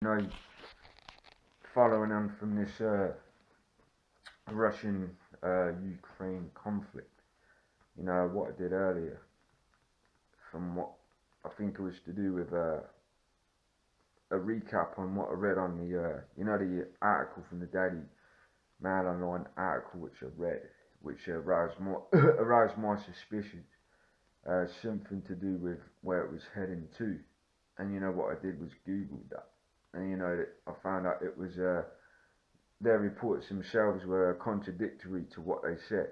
You know, following on from this Russian Ukraine conflict, you know, what I did earlier, from what I think it was to do with a recap on what I read on the, you know, the article from the Daily Mail Online article which I read, which aroused more, aroused my suspicions, something to do with where it was heading to. And you know what I did was Google that, and you know I found out it was their reports themselves were contradictory to what they said.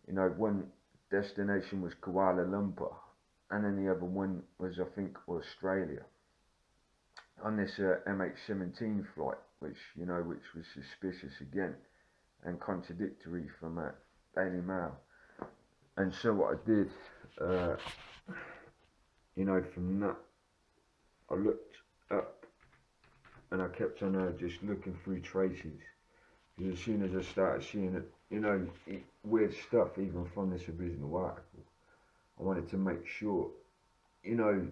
You know, one destination was Kuala Lumpur, and then the other one was, I think, Australia. On this MH17 flight, which you know, which was suspicious again and contradictory from Daily Mail. And so what I did, uh, you know, from that, I looked up and I kept on just looking through traces. Because as soon as I started seeing it, you know, weird stuff, even from this original article, I wanted to make sure, you know,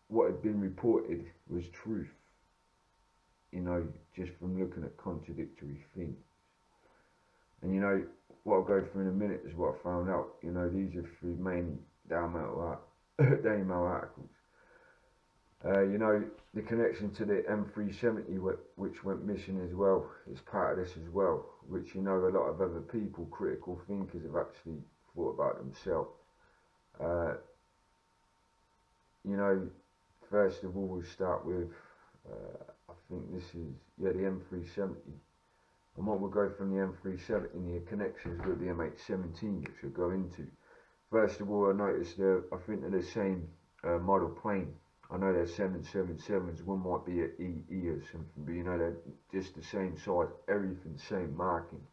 what had been reported was truth. You know, just from looking at contradictory things. And you know, what I'll go through in a minute is what I found out. You know, these are through mainly Daily Mail articles. You know, the connection to the M370, which went missing as well, is part of this as well, which, you know, a lot of other people, critical thinkers, have actually thought about themselves. Uh, you know, first of all, we'll start with, I think this is, yeah, the M370. And what we'll go from the M370 and the connections with the MH17, which we'll go into. First of all, I noticed I think they're the same model plane. I know they're 777s, one might be an EE or something, but you know, they're just the same size, everything same markings.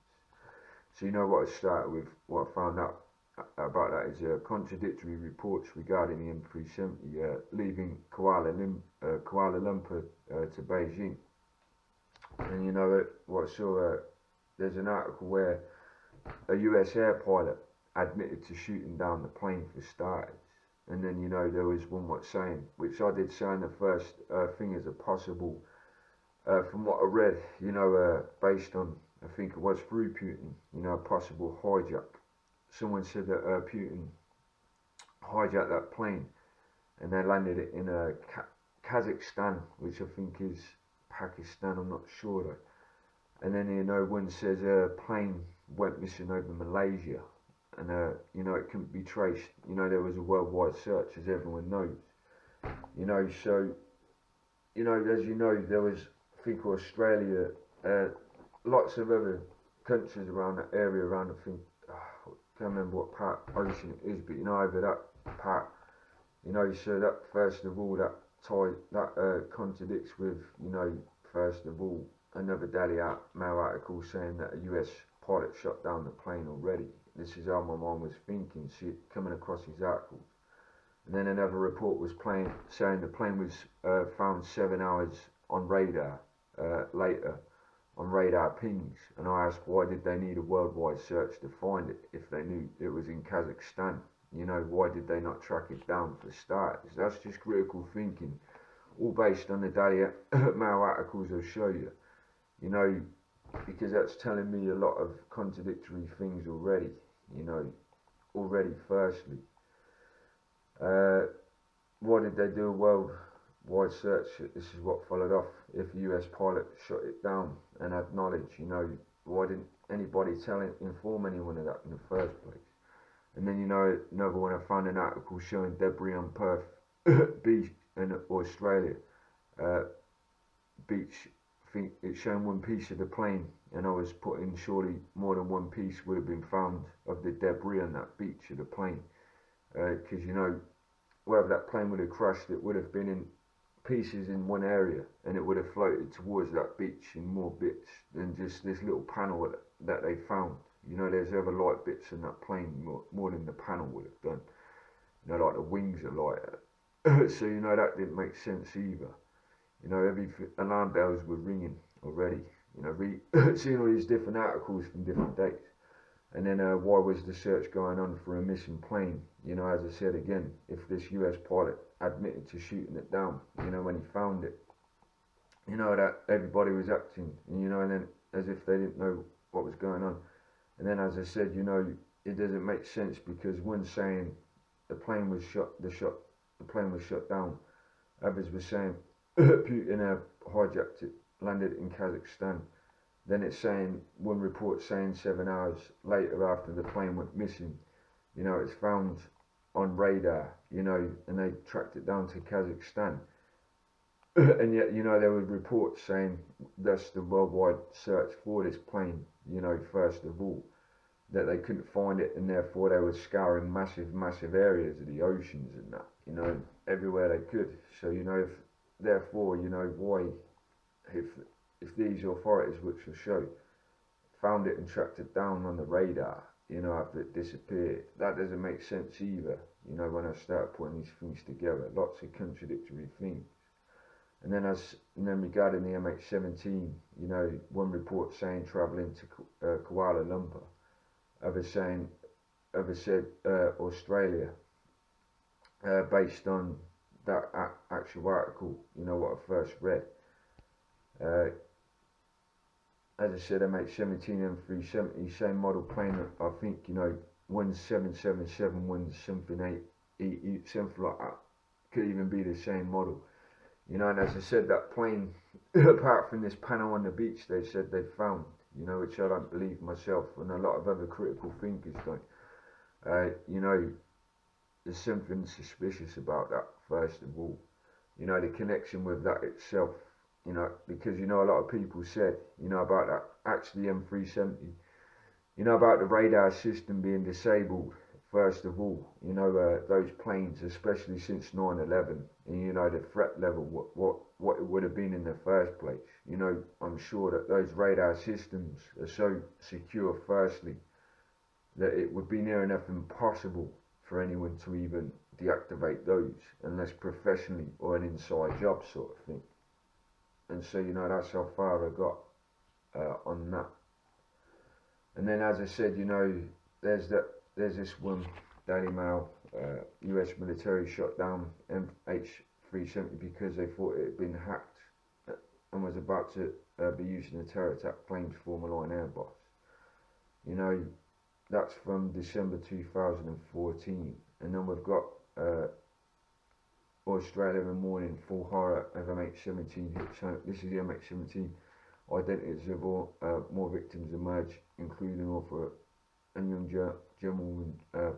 So you know what I started with, what I found out about that is contradictory reports regarding the M370 leaving Kuala Lumpur to Beijing. And you know what I saw, there's an article where a US air pilot admitted to shooting down the plane for starters. And then, you know, there was one what's saying, which I did say in the first thing as a possible, from what I read, you know, based on, I think it was through Putin, you know, a possible hijack. Someone said that Putin hijacked that plane and they landed it in Kazakhstan, which I think is Pakistan, I'm not sure though. And then, you know, one says a plane went missing over Malaysia. And you know, it couldn't be traced. You know, there was a worldwide search, as everyone knows. You know, so, you know, as you know, there was, I think, Australia, lots of other countries around that area, around, I think, I can't remember what part ocean it is, but you know, over that part, you know, so that, first of all, that contradicts with, you know, first of all, another Daily Mail article saying that a US pilot shot down the plane already. This is how my mind was thinking, coming across these articles. And then another report was saying the plane was found 7 hours on radar later, on radar pings. And I asked, why did they need a worldwide search to find it if they knew it was in Kazakhstan? You know, why did they not track it down for starters? That's just critical thinking, all based on the Daily Mail articles I'll show you. You know, because that's telling me a lot of contradictory things already, you know, firstly. Why did they do a worldwide search? This is what followed off. If a US pilot shot it down and had knowledge, you know, why didn't anybody inform anyone of that in the first place? And then, you know, another one, I found an article showing debris on Perth Beach in Australia. Beach, I think it's showing one piece of the plane, and I was putting surely more than one piece would have been found of the debris on that beach of the plane, because you know, wherever that plane would have crashed, it would have been in pieces in one area, and it would have floated towards that beach in more bits than just this little panel that they found. You know, there's other light bits in that plane, more than the panel would have done. You know, like the wings are lighter. So you know, that didn't make sense either. You know, every alarm bells were ringing already. You know, seeing all these different articles from different dates. And then why was the search going on for a missing plane? You know, as I said again, if this US pilot admitted to shooting it down, you know, when he found it. you know, that everybody was acting, you know, and then as if they didn't know what was going on. And then, as I said, you know, it doesn't make sense because one saying the plane was the plane was shot down. Others were saying Putin hijacked it, landed in Kazakhstan. Then it's saying one report saying 7 hours later after the plane went missing, you know, it's found on radar, you know, and they tracked it down to Kazakhstan. And yet, you know, there were reports saying that's the worldwide search for this plane, you know, first of all, that they couldn't find it and therefore they were scouring massive areas of the oceans and that, you know, everywhere they could. So, you know, if, therefore, you know, why, if, if these authorities, which will show, found it and tracked it down on the radar, you know, after it disappeared, that doesn't make sense either, you know, when I start putting these things together, lots of contradictory things. And then regarding the MH17, you know, one report saying travelling to Kuala Lumpur, others said Australia, based on that actual article, you know, what I first read. Uh, as I said, MH17 M370, same model plane. I think, you know, one's 777, one's something something like that. Could even be the same model. You know, and as I said, that plane, apart from this panel on the beach, they said they found, you know, which I don't believe myself, and a lot of other critical thinkers don't. You know, there's something suspicious about that, first of all. You know, the connection with that itself, you know, because, you know, a lot of people said, you know, about that, actually M370, you know, about the radar system being disabled. First of all, you know, those planes, especially since 9/11, and you know the threat level, what it would have been in the first place. You know, I'm sure that those radar systems are so secure, firstly, that it would be near enough impossible for anyone to even deactivate those unless professionally or an inside job sort of thing. And so, you know, that's how far I got on that. And then, as I said, you know, there's this one, Daily Mail, US military shot down MH370 because they thought it had been hacked and was about to be used in a terror attack, claims former line Airbus. You know, that's from December 2014. And then we've got Australia in the morning, full horror of MH17 hits home. This is the MH17. Identities of more victims emerge, including author and young German woman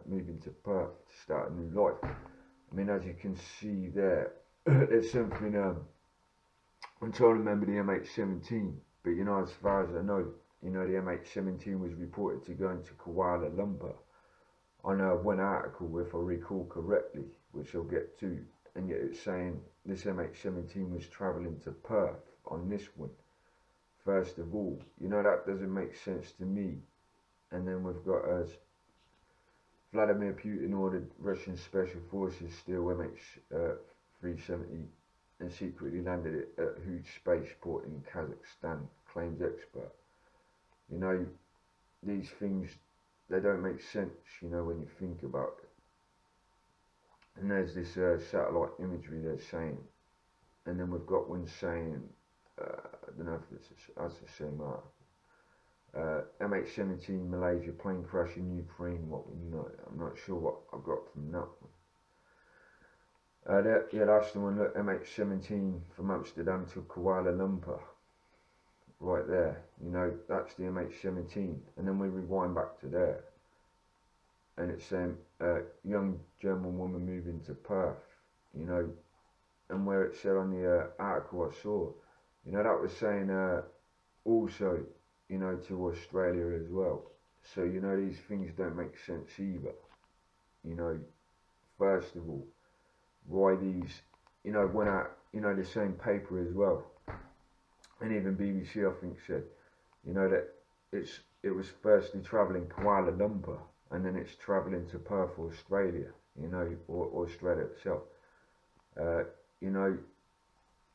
moving to Perth to start a new life. I mean, as you can see there, there's something, I'm trying to remember the MH17, but you know, as far as I know, you know, the MH17 was reported to go into Kuala Lumpur. I know of one article, if I recall correctly, which I'll get to, and yet it's saying this MH17 was travelling to Perth on this one. First of all, you know, that doesn't make sense to me. And then we've got Vladimir Putin ordered Russian special forces steal MH370 and secretly landed it at a huge spaceport in Kazakhstan, claims expert. You know, these things, they don't make sense, you know, when you think about it. And there's this satellite imagery they're saying. And then we've got one saying, I don't know if that's the same article. MH17 Malaysia plane crash in Ukraine, what we know. I'm not sure what I got from that one. Yeah, that's the one, look, MH17 from Amsterdam to Kuala Lumpur. Right there, you know, that's the MH17. And then we rewind back to there. And it's saying, young German woman moving to Perth, you know, and where it said on the article I saw, you know, that was saying also, you know, to Australia as well. So, you know, these things don't make sense either. You know, first of all, why these, you know, went out, you know, the same paper as well. And even BBC, I think, said, you know, that it was firstly travelling Kuala Lumpur and then it's travelling to Perth, Australia, you know, or Australia itself. You know,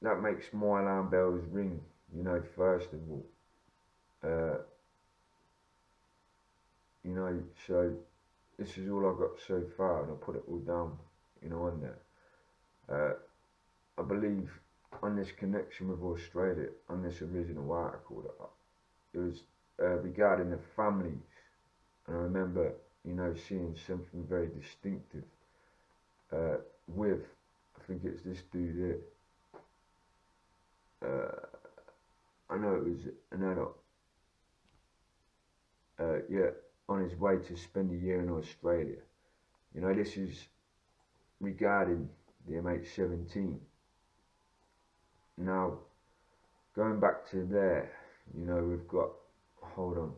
that makes my alarm bells ring, you know, first of all. You know, so this is all I've got so far, and I'll put it all down, you know, on there. I believe on this connection with Australia, on this original article, that it was regarding the families, and I remember, you know, seeing something very distinctive with, I think it's this dude here. I know it was an adult. Yeah, on his way to spend a year in Australia. You know, this is regarding the MH17. Now, going back to there, you know, we've got, hold on.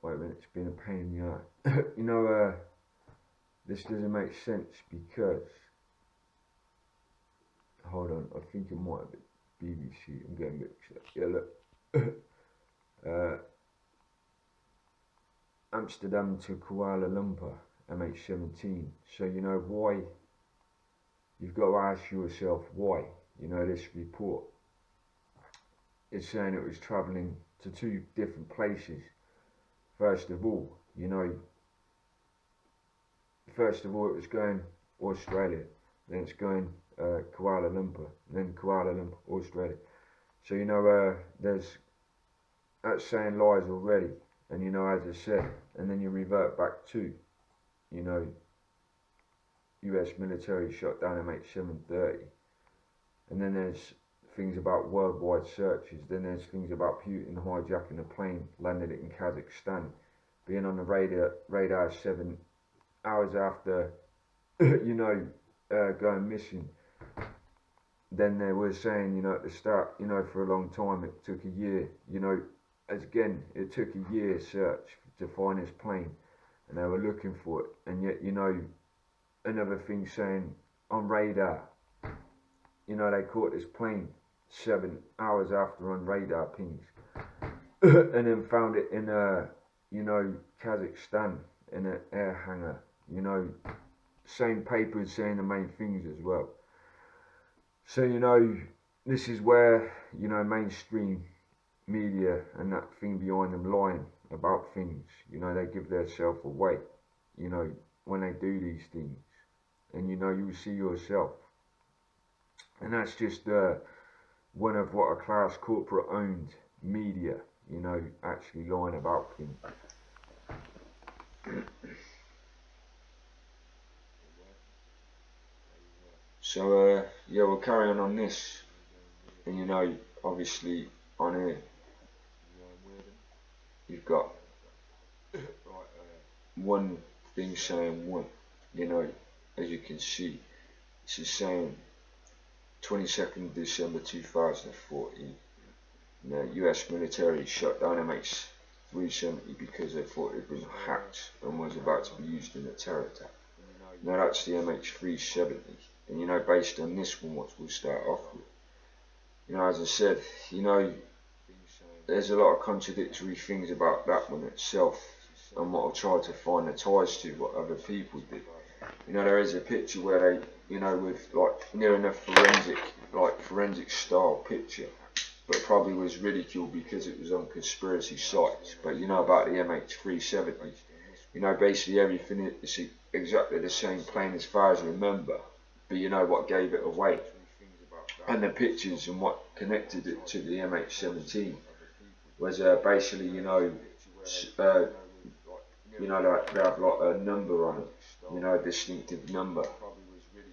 Wait a minute, it's been a pain in the eye. You know, this doesn't make sense because, hold on, I think it might have been BBC. I'm getting mixed up. Yeah, look. Amsterdam to Kuala Lumpur, MH17. So you know why, you've got to ask yourself why. You know, this report is saying it was travelling to 2 different places. First of all, you know, it was going Australia, then it's going Kuala Lumpur, then Kuala Lumpur, Australia. So you know, that's saying lies already. And you know, as I said, and then you revert back to, you know, US military shot down MH17, and then there's things about worldwide searches, then there's things about Putin hijacking a plane, landed it in Kazakhstan, being on the radar 7 hours after, you know, going missing. Then they were saying, you know, at the start, you know, for a long time, it took a year, you know, again, it took a year search to find this plane, and they were looking for it. And yet, you know, another thing saying on radar, you know, they caught this plane 7 hours after on radar pings, and then found it in you know, Kazakhstan in an air hangar. You know, same papers saying the main things as well. So you know, this is where, you know, mainstream media and that thing behind them lying about things, you know, they give themselves away, you know, when they do these things, and you know, you see yourself, and that's just one of what a class corporate owned media, you know, actually lying about things. So yeah, we'll carry on this, and you know, obviously on here you've got one thing saying one, you know, as you can see, this is saying 22nd December 2014, the US military shut down MH370 because they thought it had been hacked and was about to be used in a terror attack. Now that's the MH370, and you know, based on this one, what we'll start off with, you know, as I said, you know, there's a lot of contradictory things about that one itself, and what I'll try to find the ties to what other people did. You know, there is a picture where they, you know, with like near enough forensic style picture, but probably was ridiculed because it was on conspiracy sites. But you know about the MH370, you know, basically everything is exactly the same plane as far as I remember, but you know what gave it away, and the pictures and what connected it to the MH17 was basically, you know, like they have like a number on it, you know, a distinctive number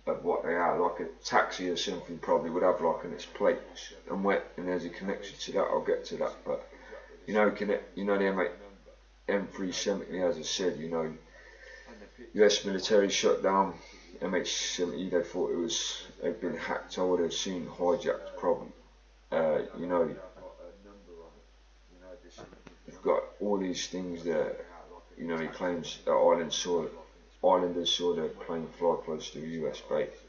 of what they are, like a taxi or something probably would have like on its plates, and there's a connection to that. I'll get to that, but you know, the M370, as I said, you know, US military shut down MH17. They thought they'd been hacked. I would have seen hijacked probably. You know, you've got all these things there. You know, he claims that islanders saw the plane fly close to a US base.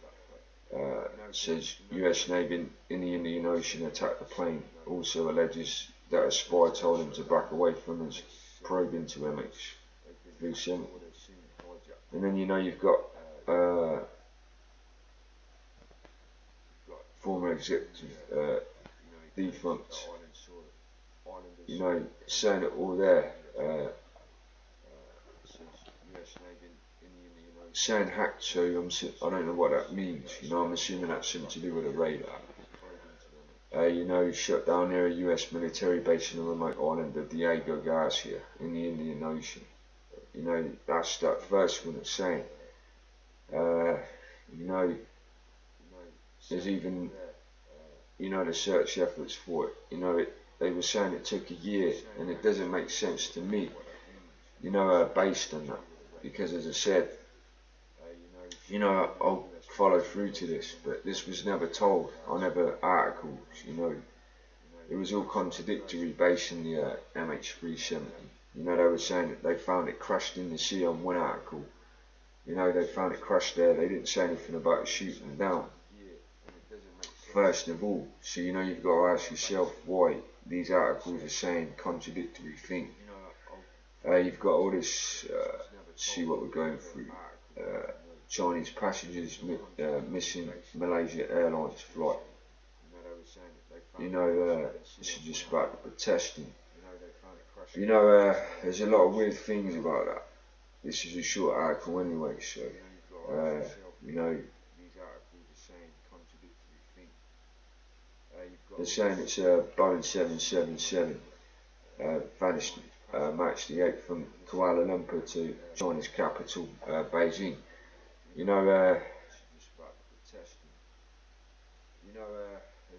Says US Navy in the Indian Ocean attacked the plane. Also alleges that a spy told him to back away from his probe into MH370. And then, you know, you've got former executive defunct, you know, saying it all there. saying hacked, so I don't know what that means. You know, I'm assuming that's something to do with a radar. You know, shut down near a US military base in the remote island of Diego Garcia in the Indian Ocean. You know, that's that first one it's saying. You know, there's even, you know, the search efforts for it. You know, they were saying it took a year, and it doesn't make sense to me. You know, based on that, because as I said, you know, I'll follow through to this, but this was never told. I never articles. You know, it was all contradictory based on the MH370. You know, they were saying that they found it crashed in the sea on one article. You know, they found it crashed there. They didn't say anything about it shooting down. First of all, so you know, you've got to ask yourself why these articles are saying contradictory things. You've got all this, see what we're going through. Chinese passengers missing Malaysia Airlines flight. You know, this is just about the protesting. You know, there's a lot of weird things about that. This is a short article anyway, so, you know, they're saying it's a Boeing 777 vanished March the 8th from Kuala Lumpur to China's capital, Beijing. You know, there's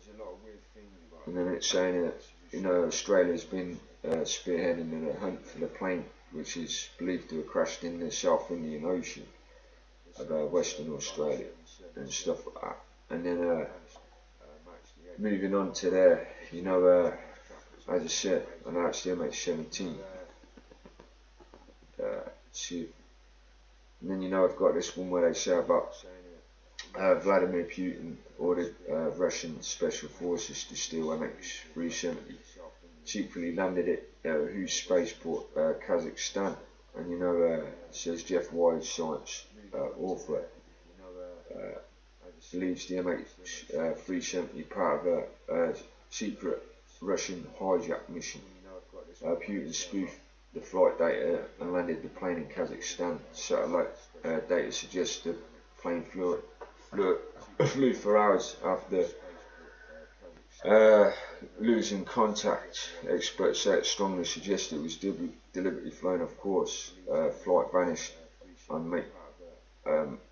a lot of weird things about it. And then it's saying that, you know, Australia's been spearheading the hunt for the plane, which is believed to have crashed in the South Indian Ocean of Western Australia and stuff like that. And then moving on to there, you know, as I said, I know it's the MH17. And then, you know, I've got this one where they say about Vladimir Putin ordered Russian special forces to steal MH370. Secretly landed it whose spaceport, Kazakhstan. And you know, says Jeff Wise, science author, believes the MH370 part of a secret Russian hijack mission. Putin spoofed the flight data and landed the plane in Kazakhstan. Satellite data suggests the plane flew for hours after losing contact. Experts say it strongly suggests it was deliberately flown off course. Flight vanished on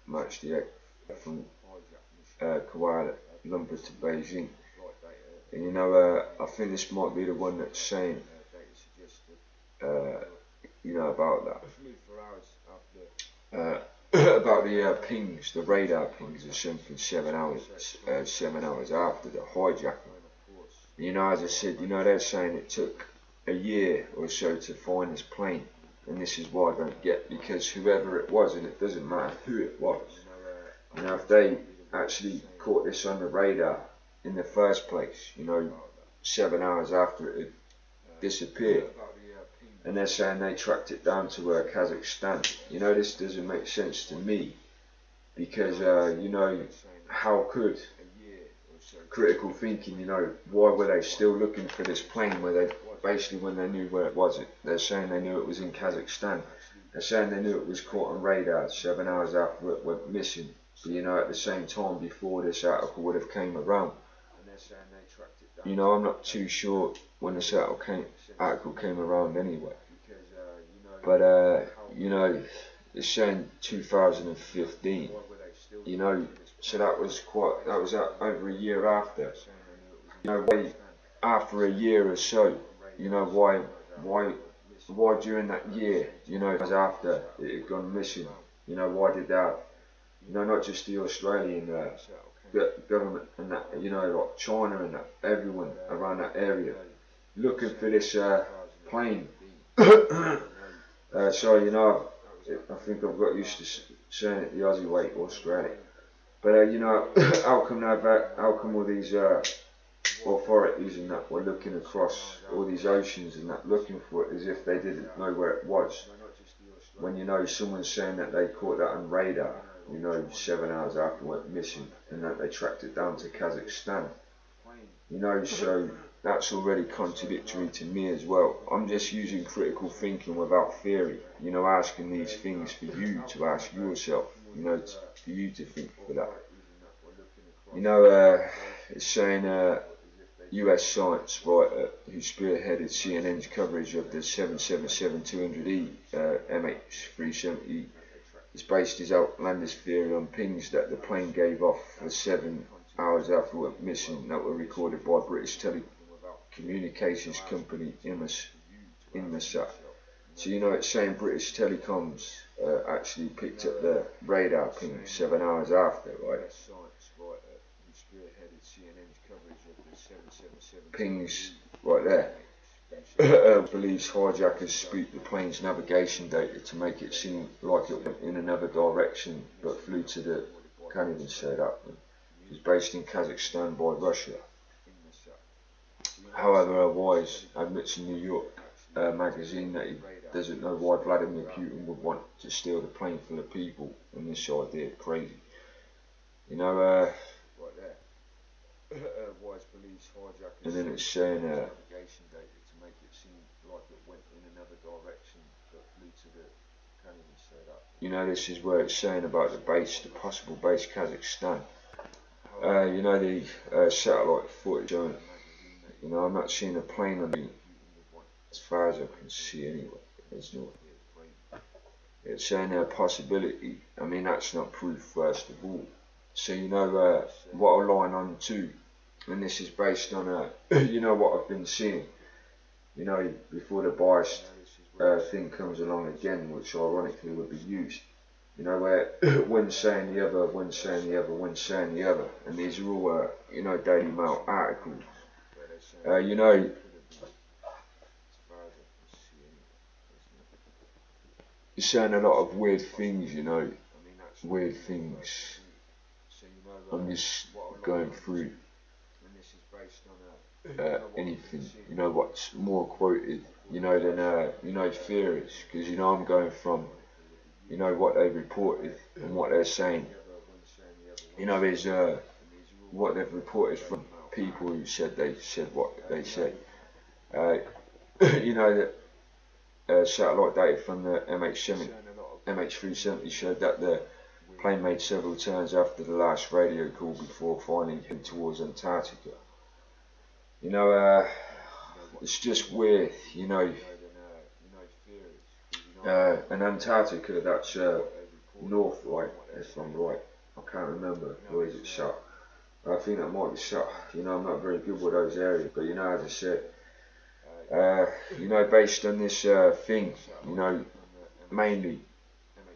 March the 8th from Kuala Lumpur to Beijing. And you know, I think this might be the one that's saying, you know, about that. About the pings, the radar pings are something 7 hours after the hijacking. You know, as I said, you know, they're saying it took a year or so to find this plane, and this is why I don't get, because whoever it was, and it doesn't matter who it was, you know, if they actually caught this on the radar in the first place, you know, 7 hours after it had disappeared, and they're saying they tracked it down to Kazakhstan. You know, this doesn't make sense to me, because you know, how could critical thinking, you know, why were they still looking for this plane where they basically, when they knew where it was? They're saying they knew it was in Kazakhstan. They're saying they knew it was caught on radar 7 hours after it went missing, but you know, at the same time before this article would have came around. You know, I'm not too sure when this article came around anyway, but you know, it's saying 2015, you know, so that was over a year after. You know, after a year or so, you know, why during that year, you know, as after it had gone missing, you know, why did that, you know, not just the Australian government and that, you know, like China and that, everyone around that area looking for this plane. So, you know, I think I've got used to saying it the Aussie way, Australia. But you know, how come all these authorities and that were looking across all these oceans and that, looking for it as if they didn't know where it was, when, you know, someone's saying that they caught that on radar, you know, 7 hours after it went missing, and that they tracked it down to Kazakhstan. You know, so that's already contradictory to me as well. I'm just using critical thinking without theory, you know, asking these things for you to ask yourself, you know, for you to think for that. You know, it's saying US science writer who spearheaded CNN's coverage of the 777-200E MH370 has based his outlandish theory on pings that the plane gave off for 7 hours after it went missing that were recorded by British telecommunications company Inmarsat. So you know, it's saying British Telecoms actually picked up the radar ping 7 hours after, right? Pings right there. Believes hijackers spoofed the plane's navigation data to make it seem like it went in another direction but flew to the, can't even say that, it was based in Kazakhstan by Russia. However, Wise admits in New York magazine that he doesn't know why Vladimir Putin would want to steal the plane full of people, and this idea is crazy. You know, and then it's saying you know, this is where it's saying about the base, the possible base Kazakhstan. You know, the satellite footage, you know, I'm not seeing a plane on me as far as I can see anyway. There's no, it's saying a possibility. I mean, that's not proof, first of all. So you know what I'll line on to, and this is based on you know, what I've been seeing, you know, before the biased thing comes along again, which ironically would be used, you know, where one saying the other, one saying the other, one saying the other, and these are all you know, Daily Mail articles. You know, you're saying a lot of weird things, you know, weird things. I'm just going through anything, you know, what's more quoted, you know, than you know, theories, because you know, I'm going from, you know, what they've reported and what they're saying. You know, there's what they've reported from people who said what they said. You know, that satellite data from the MH370 showed that the plane made several turns after the last radio call before finally heading towards Antarctica. You know, it's just weird, you know. And Antarctica, that's north, right? If I'm right, I can't remember. Or is it south? I think that might be south. You know, I'm not very good with those areas, but you know, as I said, you know, based on this thing, you know, mainly,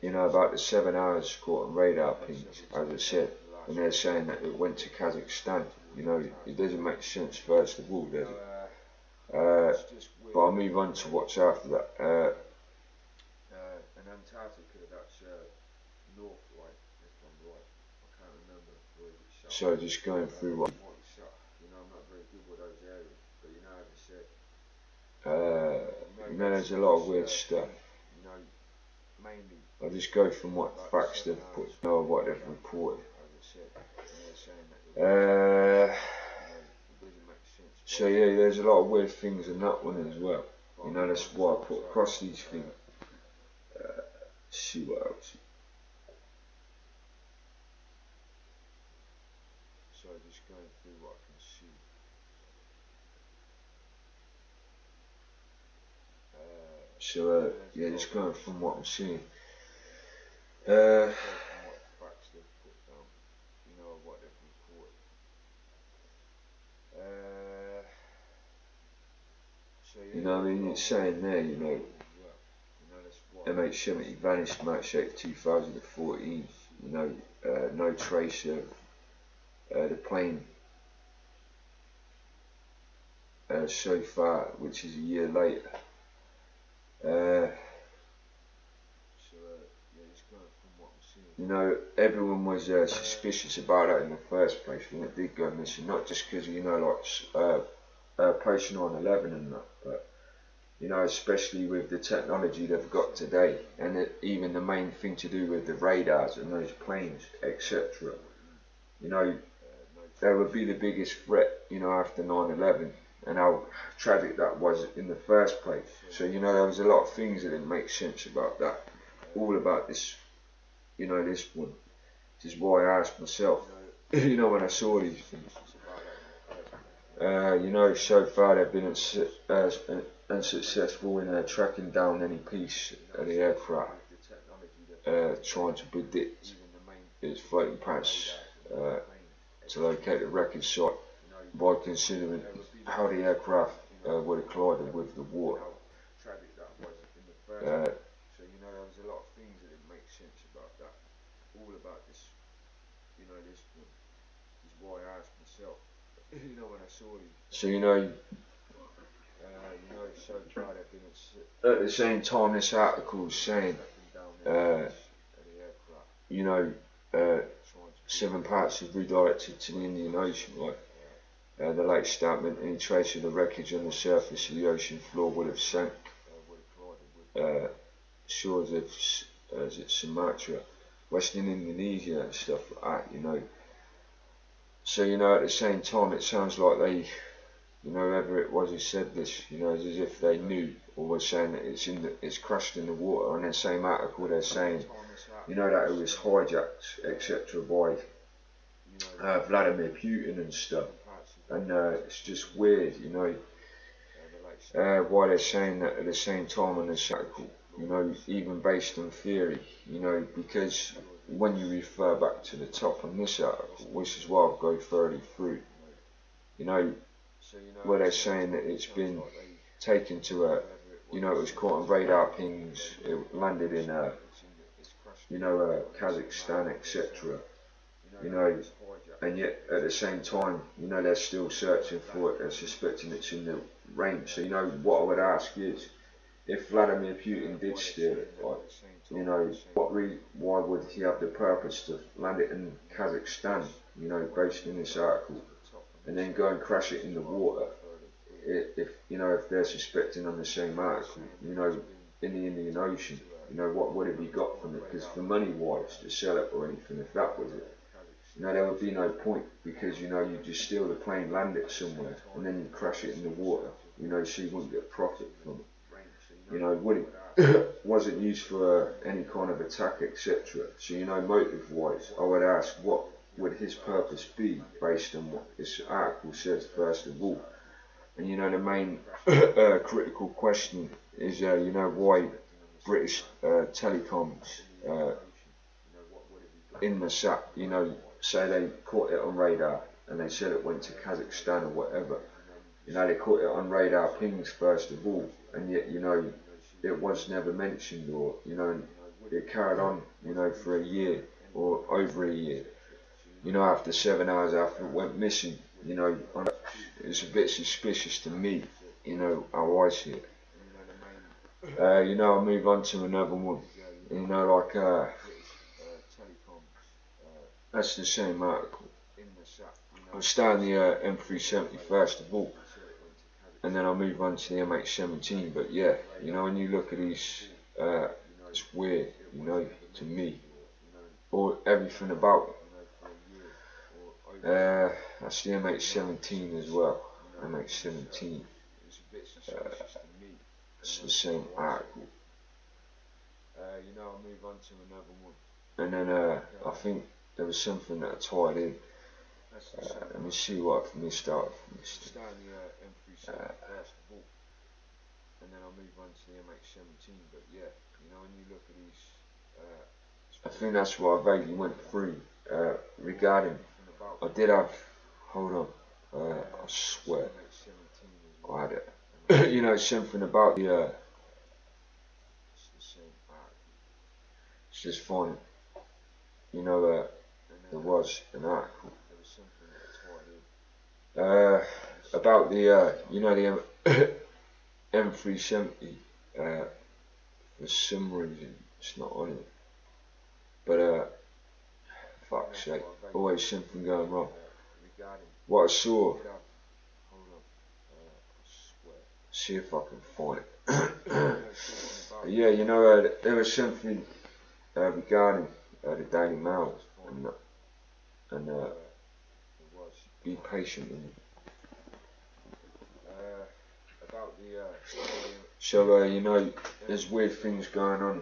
you know, about the 7 hours caught on radar pings, as I said, and they're saying that it went to Kazakhstan. You know, it doesn't make sense, first of all, does it? But I'll move on to what's after that. And Antarctica, that's north, right? If I'm right, I can't remember. So just going through what. You know, I'm not very good with those areas, but you know, as I said, you know, there's a lot of weird stuff. I'll just go from what facts they've put, or what they've reported. So yeah, there's a lot of weird things in that one as well. You know, that's why I put across these things. See what else. So just going through what I can see. So yeah, just going from what I'm seeing. You know, I mean, it's saying there, you know, MH17 vanished March 8, 2014. You know, no trace of the plane so far, which is a year later. You know, everyone was suspicious about that in the first place when it did go missing, not just because, you know, like post 9/11 and that, but you know, especially with the technology they've got today, and even the main thing to do with the radars and those planes, etc. You know, that would be the biggest threat, you know, after 9/11, and how tragic that was in the first place. So you know, there was a lot of things that didn't make sense about that. All about this, you know, this one. This is why I asked myself, you know, when I saw these things. You know, so far they've been unsuccessful in tracking down any piece of the aircraft, trying to predict its floating paths to locate the wreckage site by considering how the aircraft would have collided with the water. So you know, there was a lot of things that didn't make sense about that. All about this, you know, this one. This is why I asked myself, you know, when I saw these. So you know, so far they've been at the same time this article is saying, you know, 7 parts have redirected to the Indian Ocean, like the late statement, any trace of the wreckage on the surface of the ocean floor would have sank shores of Sumatra, Western Indonesia and stuff like that, you know. So you know, at the same time it sounds like they, you know, whoever it was who said this, you know, as if they knew or were saying that it's crashed in the water. On that same article they're saying, you know, that it was hijacked, etc. by Vladimir Putin and stuff. And it's just weird, you know, why they're saying that at the same time on this article, you know, even based on theory, you know, because when you refer back to the top on this article, which is why I'll go further through, you know, where they're saying that it's been taken to you know, it was caught on radar pings, it landed in you know, Kazakhstan, etc. You know, and yet at the same time, you know, they're still searching for it, they're suspecting it's in the range. So you know, what I would ask is, if Vladimir Putin did steal it, like, you know, why would he have the purpose to land it in Kazakhstan, you know, based in this article, and then go and crash it in the water? If you know, if they're suspecting on the same article, you know, in the Indian Ocean, you know, what would have he got from it? Because for money wise, to sell it or anything, if that was it, you know, there would be no point, because you know, you just steal the plane, land it somewhere, and then you crash it in the water, you know, so you wouldn't get profit from it. You know, wasn't used for any kind of attack, etc. So you know, motive wise, I would ask, what would his purpose be based on what this article says first of all? And you know, the main critical question is, you know, why British telecoms in the sat, you know, say they caught it on radar and they said it went to Kazakhstan or whatever. You know, they caught it on radar pings first of all, and yet, you know, it was never mentioned, or, you know, it carried on, you know, for a year or over a year. You know, after 7 hours after it went missing, you know, it's a bit suspicious to me, you know, how I see it. You know, I'll move on to another one, you know, like, that's the same article. I'll start on the M370 first of all, and then I'll move on to the MH17. But yeah, you know, when you look at these, it's weird, you know, to me, or everything about it. That's the MH17 as well. MH17. It's the same article. You know, I'll move on to another one. And then I think there was something that I tied in. Let me see what I've missed out. And then I'll move on to the MH17. But yeah, you know, when you look at these, I think that's what I vaguely went through regarding. I did have. Hold on. I swear I had it. You know, something about the. It's just fine. You know, there was an article about the, you know, the M370. For some reason, it's not on it. But fuck's sake, always something going wrong. What I saw. See if I can find it. Yeah, you know, there was something regarding the Daily Mail, and be patient with me. So you know, there's weird things going on,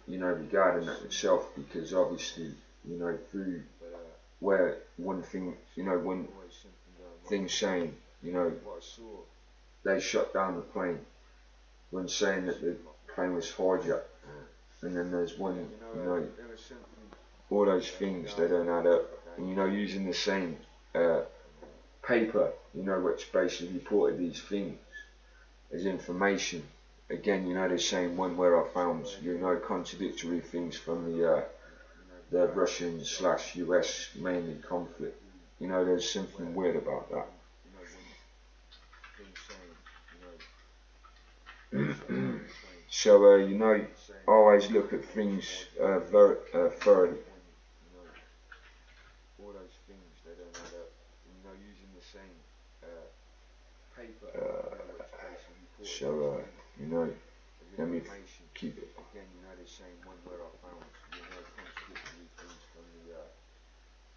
you know, regarding that itself, because obviously, you know, through where one thing, you know, when things saying, you know, they shut down the plane when saying that the plane was hijacked, and then there's one, you know, all those things they don't add up, and you know, using the same paper, you know, which basically reported these things as information. Again, you know, the same one where I found, you know, contradictory things from the Russian/US mainly conflict. You know, there's something weird about that. So, you know, always look at things very thoroughly. All those things they don't add up. You know, using the same paper. So, you know, let me keep it. Again, you know, the same one where I found, you know, contradictory things from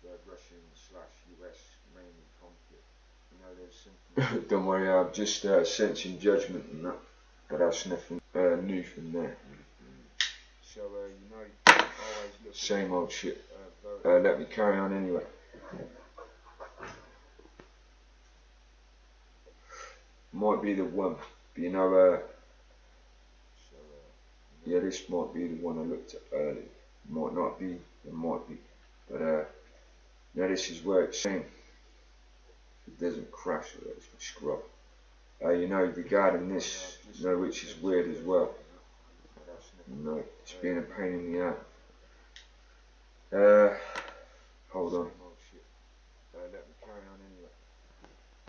the Russian/US mainly conflict. You know, there's something. Don't worry, I'm just sensing judgment and that, but that's nothing new from there. So, you know, always look same old shit. Let me carry on anyway. Might be the one, but you know, yeah, this might be the one I looked at earlier. Might not be, it might be, but now this is where it's saying it doesn't crash, it's scrub. You know, regarding this, you know, which is weird as well. You know, it's being a pain in the ass. Hold on. Let me carry on anyway.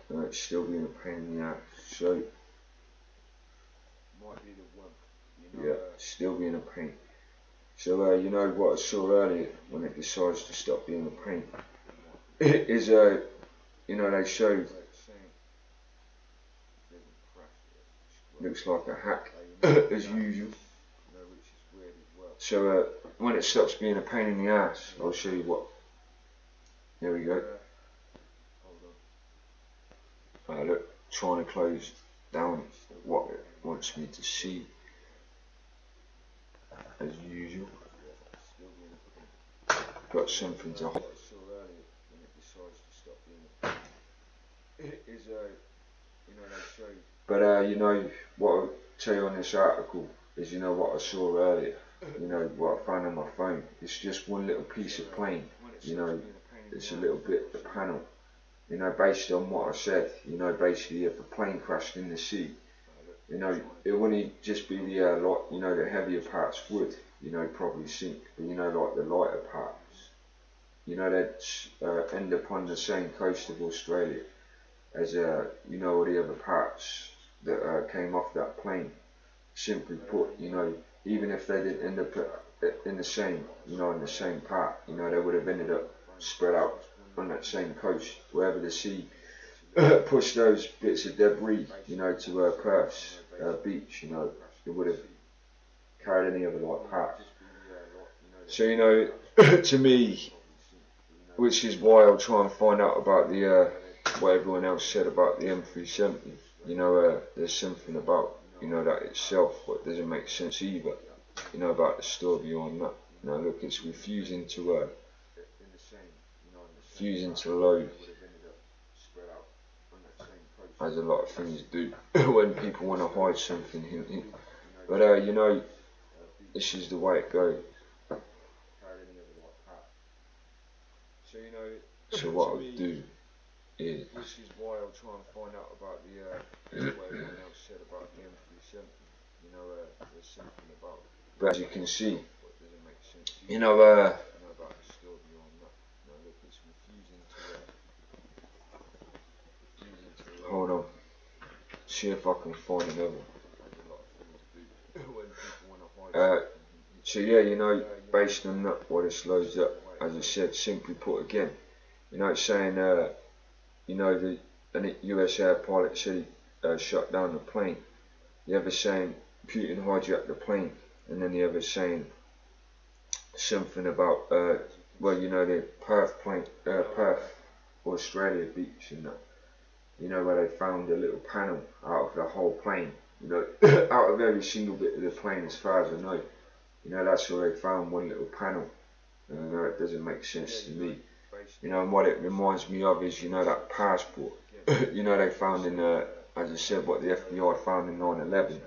No, it's still being a pain in the ass. So, might be the one. You know, yeah, still being a pain. So, you know what I saw earlier when it decides to stop being a pain is, you know, they showed. Looks like a hack as usual. So when it stops being a pain in the ass, I'll show you what. There we go. Look, trying to close down what it wants me to see as usual. Got something to hold. But you know what I'll tell you on this article is, you know, what I saw earlier, you know, what I found on my phone. It's just one little piece of plane, you know, it's a little bit of the panel, you know, based on what I said, you know, basically if a plane crashed in the sea, you know, it wouldn't just be the like, you know, the heavier parts would, you know, probably sink, but you know, like the lighter parts, you know, they'd end up on the same coast of Australia as you know, all the other parts that came off that plane. Simply put, you know, even if they didn't end up in the same, you know, in the same part, you know, they would have ended up spread out on that same coast, wherever the sea pushed those bits of debris, you know, to Perth's beach, you know, it would have carried any other like parts. So, you know, to me, which is why I'll try and find out about the what everyone else said about the M370. You know, there's something about, you know, that itself what doesn't make sense either. You know, about the story on that. You know, look, it's refusing to load, as a lot of things do when people want to hide something. But you know, this is the way it goes. So what I'll do is, which is why I'll try and find out about the what everyone else said about the M370. You know, there's something about. But as you can see, you know, about the story on that. You know, look, it's refusing to. Hold on. See if I can find another one. So yeah, you know, based on that, what it loads up, as I said, simply put again, you know, it's saying, you know, the US air pilot said he shut down the plane. The other saying Putin hijacked the plane, and then the other saying something about, well, you know, the Perth, Australia beach and that. you know, where they found a little panel out of the whole plane, you know, out of every single bit of the plane as far as I know. You know, that's where they found one little panel. And it doesn't make sense to me. You know, and what it reminds me of is, you know, that passport, you know, they found in, as I said, what the FBI found in 9/11.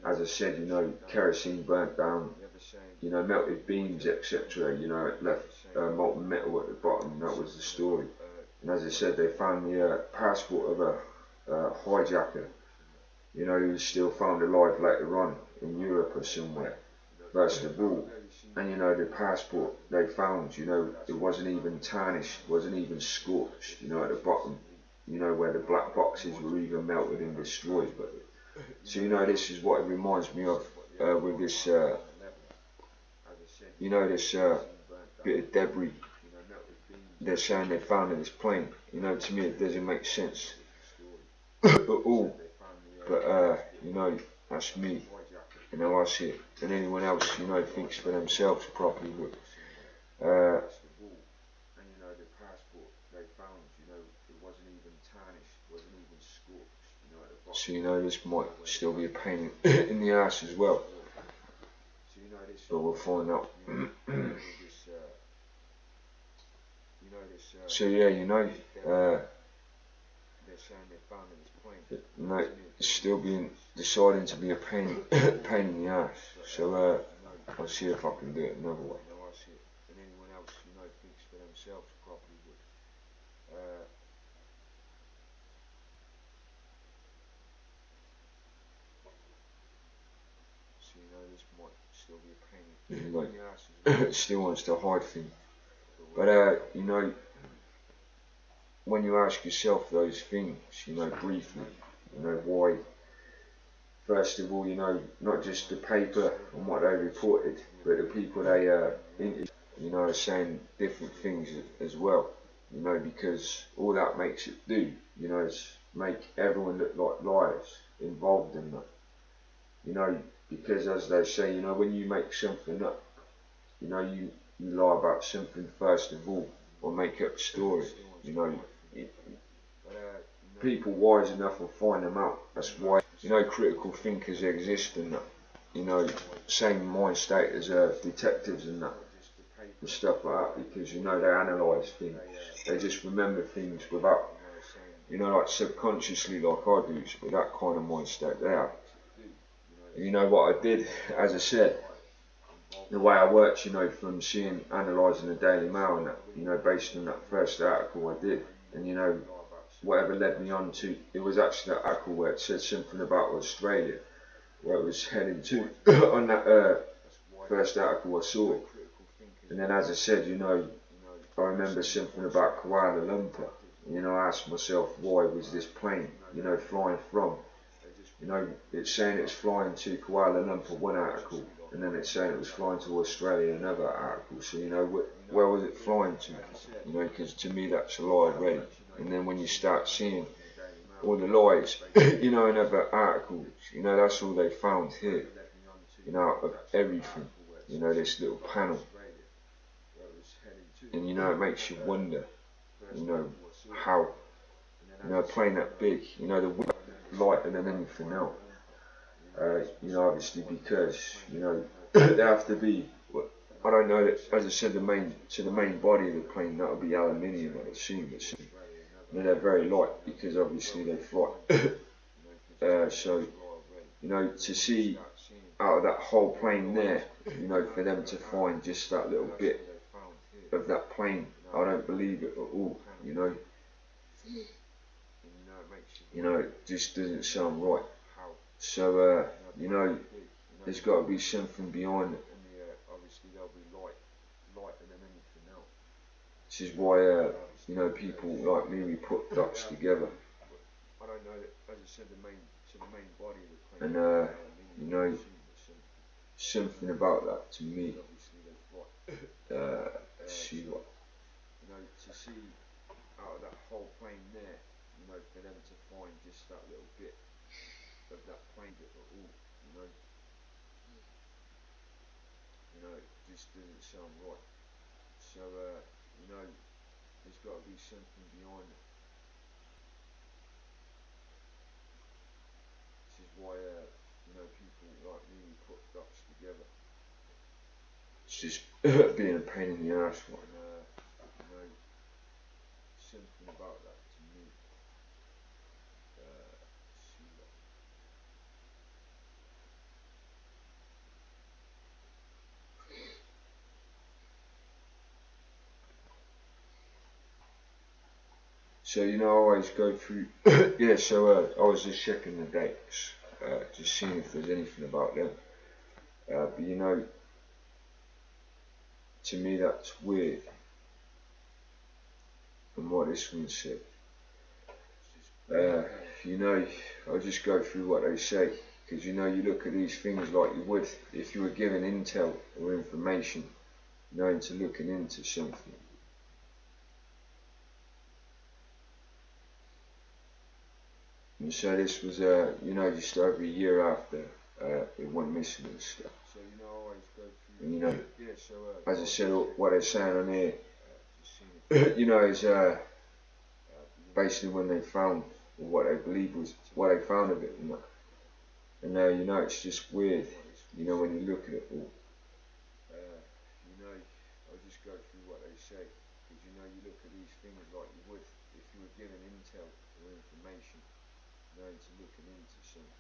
As I said, you know, kerosene burnt down, you know, melted beams, etc. You know, it left molten metal at the bottom. That was the story. And as I said, they found the passport of a hijacker, you know, who was still found alive later on in Europe or somewhere, first of all. And you know, the passport they found, you know, it wasn't even tarnished, wasn't even scorched, you know, at the bottom, you know, where the black boxes were even melted and destroyed. But so, you know, this is what it reminds me of with this, you know, this bit of debris they're saying they found in this plane. You know, to me it doesn't make sense at all. But you know, that's me. You know, I see it, and anyone else, you know, thinks for themselves probably would. So you know, this might still be a pain in the ass as well. But we'll find out. So yeah, you know, it's still being deciding to be a pain in the ass. So I'll see if I can do it another way. So you know, this might still be a pain in the ass. It still wants to hide things. But you know, when you ask yourself those things, you know, briefly, you know, why, first of all, you know, not just the paper and what they reported, but the people they interviewed, you know, are saying different things as well, you know, because all that makes it do, you know, is make everyone look like liars involved in that, you know, because as they say, you know, when you make something up, you know, you lie about something first of all, or make up stories, you know, people wise enough will find them out. That's why, you know, critical thinkers exist and that, you know, same mind state as detectives and that, and stuff like that, because, you know, they analyse things, they just remember things without, you know, like subconsciously like I do, with that kind of mind state they have. And you know what I did, as I said, the way I worked, you know, from seeing, analysing the Daily Mail and that, you know, based on that first article I did, and you know, whatever led me on to, it was actually that article where it said something about Australia, where it was heading to, on that first article I saw. And then as I said, you know, I remember something about Kuala Lumpur, you know, I asked myself, why was this plane, you know, flying from, you know, it's saying it's flying to Kuala Lumpur, one article, and then it's saying it was flying to Australia, another article. So, you know, where was it flying to? You know, because to me that's a lie already. And then when you start seeing all the lies, you know, in other articles, you know, that's all they found here, you know, of everything, you know, this little panel. And, you know, it makes you wonder, you know, how, you know, a plane that big, you know, the wind lighter than anything else. You know, obviously because, you know, they have to be, well, I don't know, that, as I said, the main body of the plane, that would be aluminium, I'd assume. You know, they're very light because obviously they fly. So, you know, to see out of that whole plane there, you know, for them to find just that little bit of that plane, I don't believe it at all, you know. You know, it just doesn't sound right. So, you know, there's got to be something behind it. This is why, you know, people like me, we put dots together. And, you know, something about that to me, see what, you know, to see out of that whole plane there, you know, for them to find just that little bit of that plane at all, you know, it just doesn't sound right. So, you know, there's got to be something behind it. why you know, people like me put dots together. It's just being a pain in the ass, and you know, something about that to me. See that. So you know, I always go through. Yeah. So I was just checking the dates, just seeing if there's anything about them. But you know, to me that's weird. And what this one said. You know, I'll just go through what they say, because you know, you look at these things like you would if you were given intel or information, you know, into looking into something. And so this was, you know, just over a year after it went missing and stuff. So you know, I always go through. And you know, yeah, so, as I said, what they're saying on here, you know, is basically when they found, or what they believe was what they found of it, and you know, it's just weird, you know, when you look at it all. You know, I'll just go through what they say, because you know, you look at these things like you would if you were given intel or information, you know, into looking into something.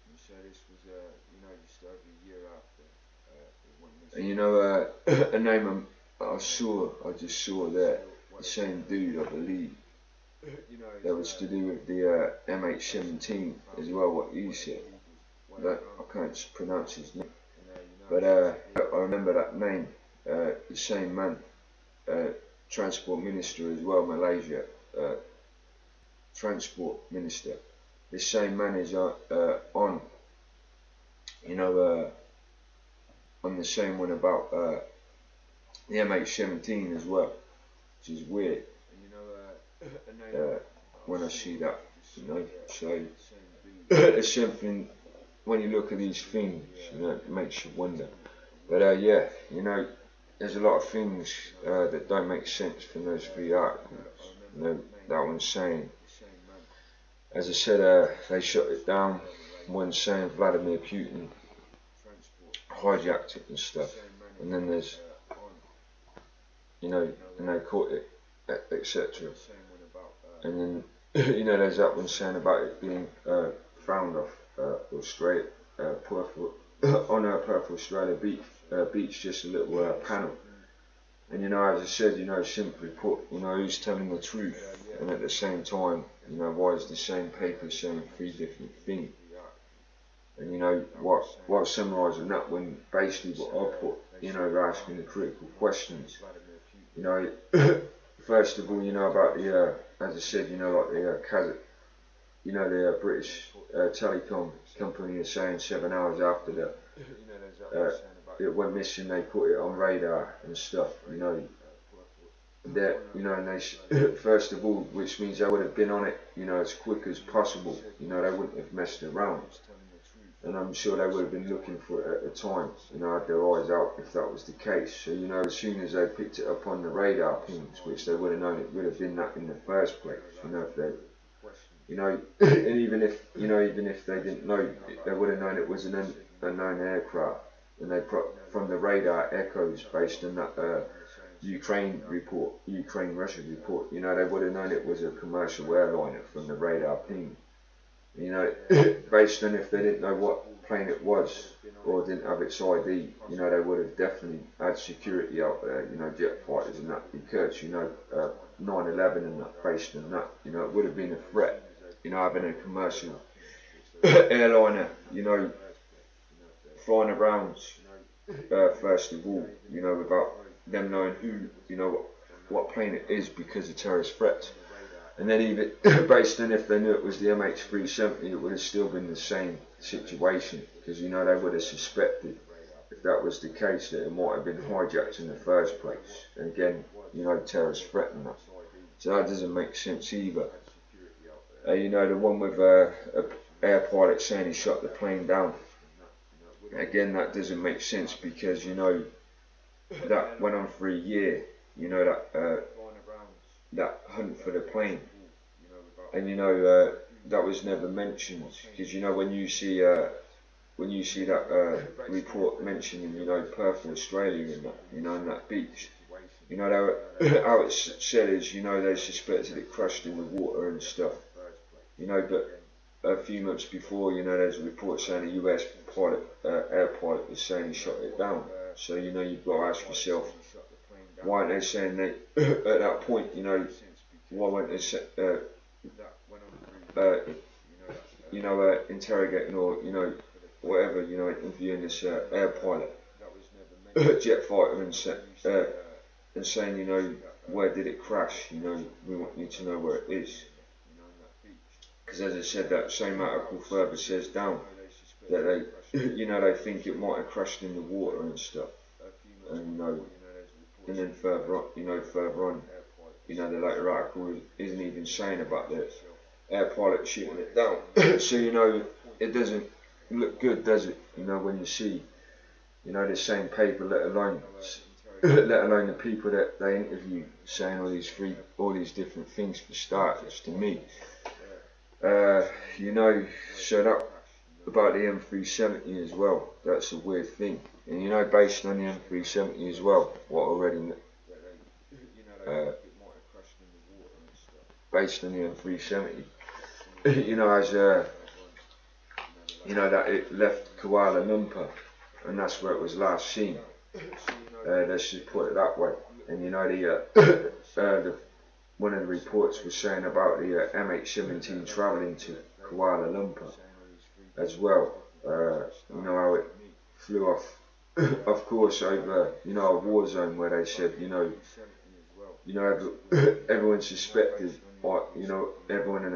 And so this was, you know, just over a year after it went missing. And you know, a name I just saw there, the same dude, I believe, that was to do with the MH17 as well, what you said. But I can't pronounce his name. But I remember that name, the same man, Transport Minister as well, Malaysia, Transport Minister. This same man is on, you know, on the same one about the MH17 as well, which is weird. When I see that, you know, so it's something, when you look at these things, you know, it makes you wonder. But yeah, you know, there's a lot of things that don't make sense from those three articles. You know, that one's saying, as I said, they shut it down. One saying Vladimir Putin hijacked it and stuff, and then there's, you know, and they caught it, etc. And then, you know, there's that one saying about it being found off Australia, Perth, on Perth, Australia beach, just a little panel. And you know, as I said, you know, simply put, you know, who's telling the truth? And at the same time, you know, why is the same paper saying three different things? And you know, what summarising that, when basically what I put, you know, they're asking the critical questions. You know, first of all, you know, about the, as I said, you know, like the you know, the British telecom company is saying 7 hours after that it went missing, they put it on radar and stuff. You know, that, you know, and they first of all, which means they would have been on it, you know, as quick as possible. You know, they wouldn't have messed around. And I'm sure they would have been looking for it at the time, you know, had their eyes out if that was the case. So, you know, as soon as they picked it up on the radar pings, which they would have known it would have been that in the first place, you know, if they, you know, and even if, you know, even if they didn't know, they would have known it was an unknown aircraft. And they put from the radar echoes based on that Ukraine Russia report, you know, they would have known it was a commercial airliner from the radar ping. You know, based on if they didn't know what plane it was or didn't have its ID, you know, they would have definitely had security out there, you know, jet fighters and that, because, you know, 9/11 and that, based on that, you know, it would have been a threat, you know, having a commercial airliner, you know, flying around, first of all, you know, without them knowing who, you know, what plane it is because of terrorist threats. And then even based on if they knew it was the MH370, it would have still been the same situation, because, you know, they would have suspected, if that was the case, that it might have been hijacked in the first place. And again, you know, terrorists threatened that. So that doesn't make sense either. You know, the one with air pilot saying he shot the plane down. Again, that doesn't make sense, because, you know, that went on for a year. You know, that that hunt for the plane, and that was never mentioned, because when you see that report mentioning Perth, Australia, and that and that beach, how it's said is they suspected it crashed in the water and stuff, but a few months before, there's a report saying a US air pilot was saying he shot it down. So you've got to ask yourself, why aren't they saying they at that point, why weren't they interrogating or whatever, interviewing this air pilot, jet fighter, and saying, where did it crash? We want you to know where it is. Because as I said, that same article further says down that they think it might have crashed in the water and stuff, and then further on, the later article isn't even saying about the air pilot shooting it down. So it doesn't look good, does it? When you see the same paper, let alone the people that they interview saying all these different things for starters. To me, so that about the M370 as well, that's a weird thing. And based on the M370 as well, what already based on the M370, as that it left Kuala Lumpur, and that's where it was last seen. Let's just put it that way. And one of the reports was saying about the MH17 travelling to Kuala Lumpur as well. How it flew off, of course, over a war zone where they said everyone suspected, everyone in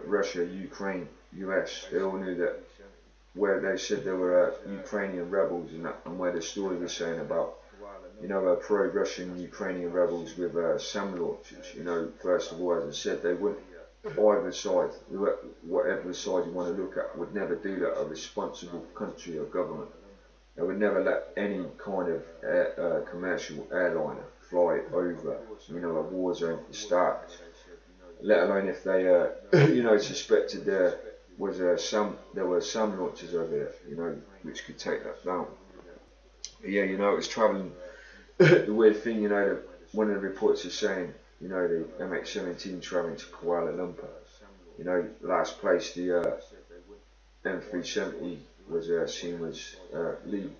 Russia, Ukraine, US, they all knew that where they said there were Ukrainian rebels and where the story was saying about pro-Russian Ukrainian rebels with SAM launchers. First of all, as I said, they wouldn't, either side, whatever side you want to look at, would never do that. A responsible country or government, they would never let any kind of commercial airliner fly over a war zone for starters, let alone if they suspected there were SAM launchers over there, which could take that down. But yeah, it was travelling. The weird thing, that one of the reports is saying, the MH17 travelling to Kuala Lumpur. Last place the M370 was seen was leave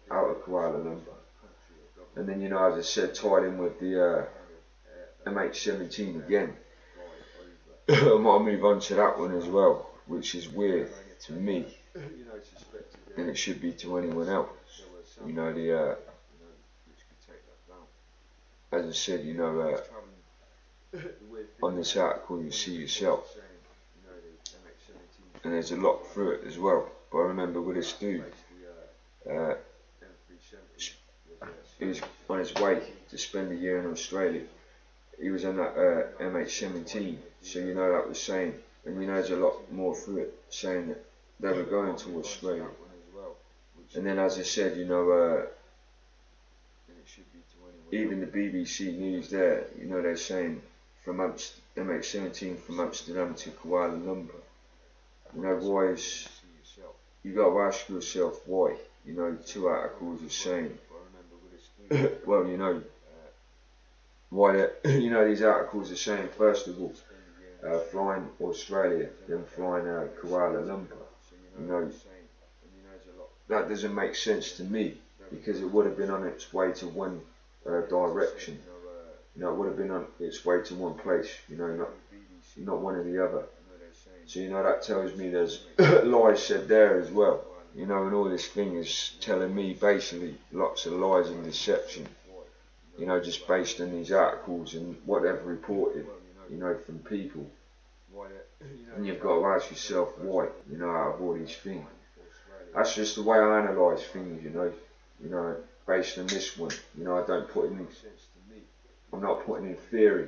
out of Kuala Lumpur. And then, as I said, tied in with the MH17 again. I might move on to that one as well, which is weird to me, and it should be to anyone else. As I said, on this article you see yourself, and there's a lot through it as well. But I remember with this dude, he was on his way to spend a year in Australia. He was on that MH17, so that was saying, and there's a lot more through it, saying that they were going to Australia. And then, as I said, even the BBC News there, they're saying from MH17 from Amsterdam to Kuala Lumpur. Why is, you got to ask yourself why. Two articles are saying, well, why these articles are saying, first of all, flying Australia, then flying Kuala Lumpur. That doesn't make sense to me, because it would have been on its way to one direction. It would have been on its way to one place, not one or the other. So that tells me there's lies said there as well. And all this thing is telling me basically lots of lies and deception. Just based on these articles and what they've reported, from people. And you've got to ask yourself why, out of all these things. That's just the way I analyse things, based on this one. I don't put in, I'm not putting in theory,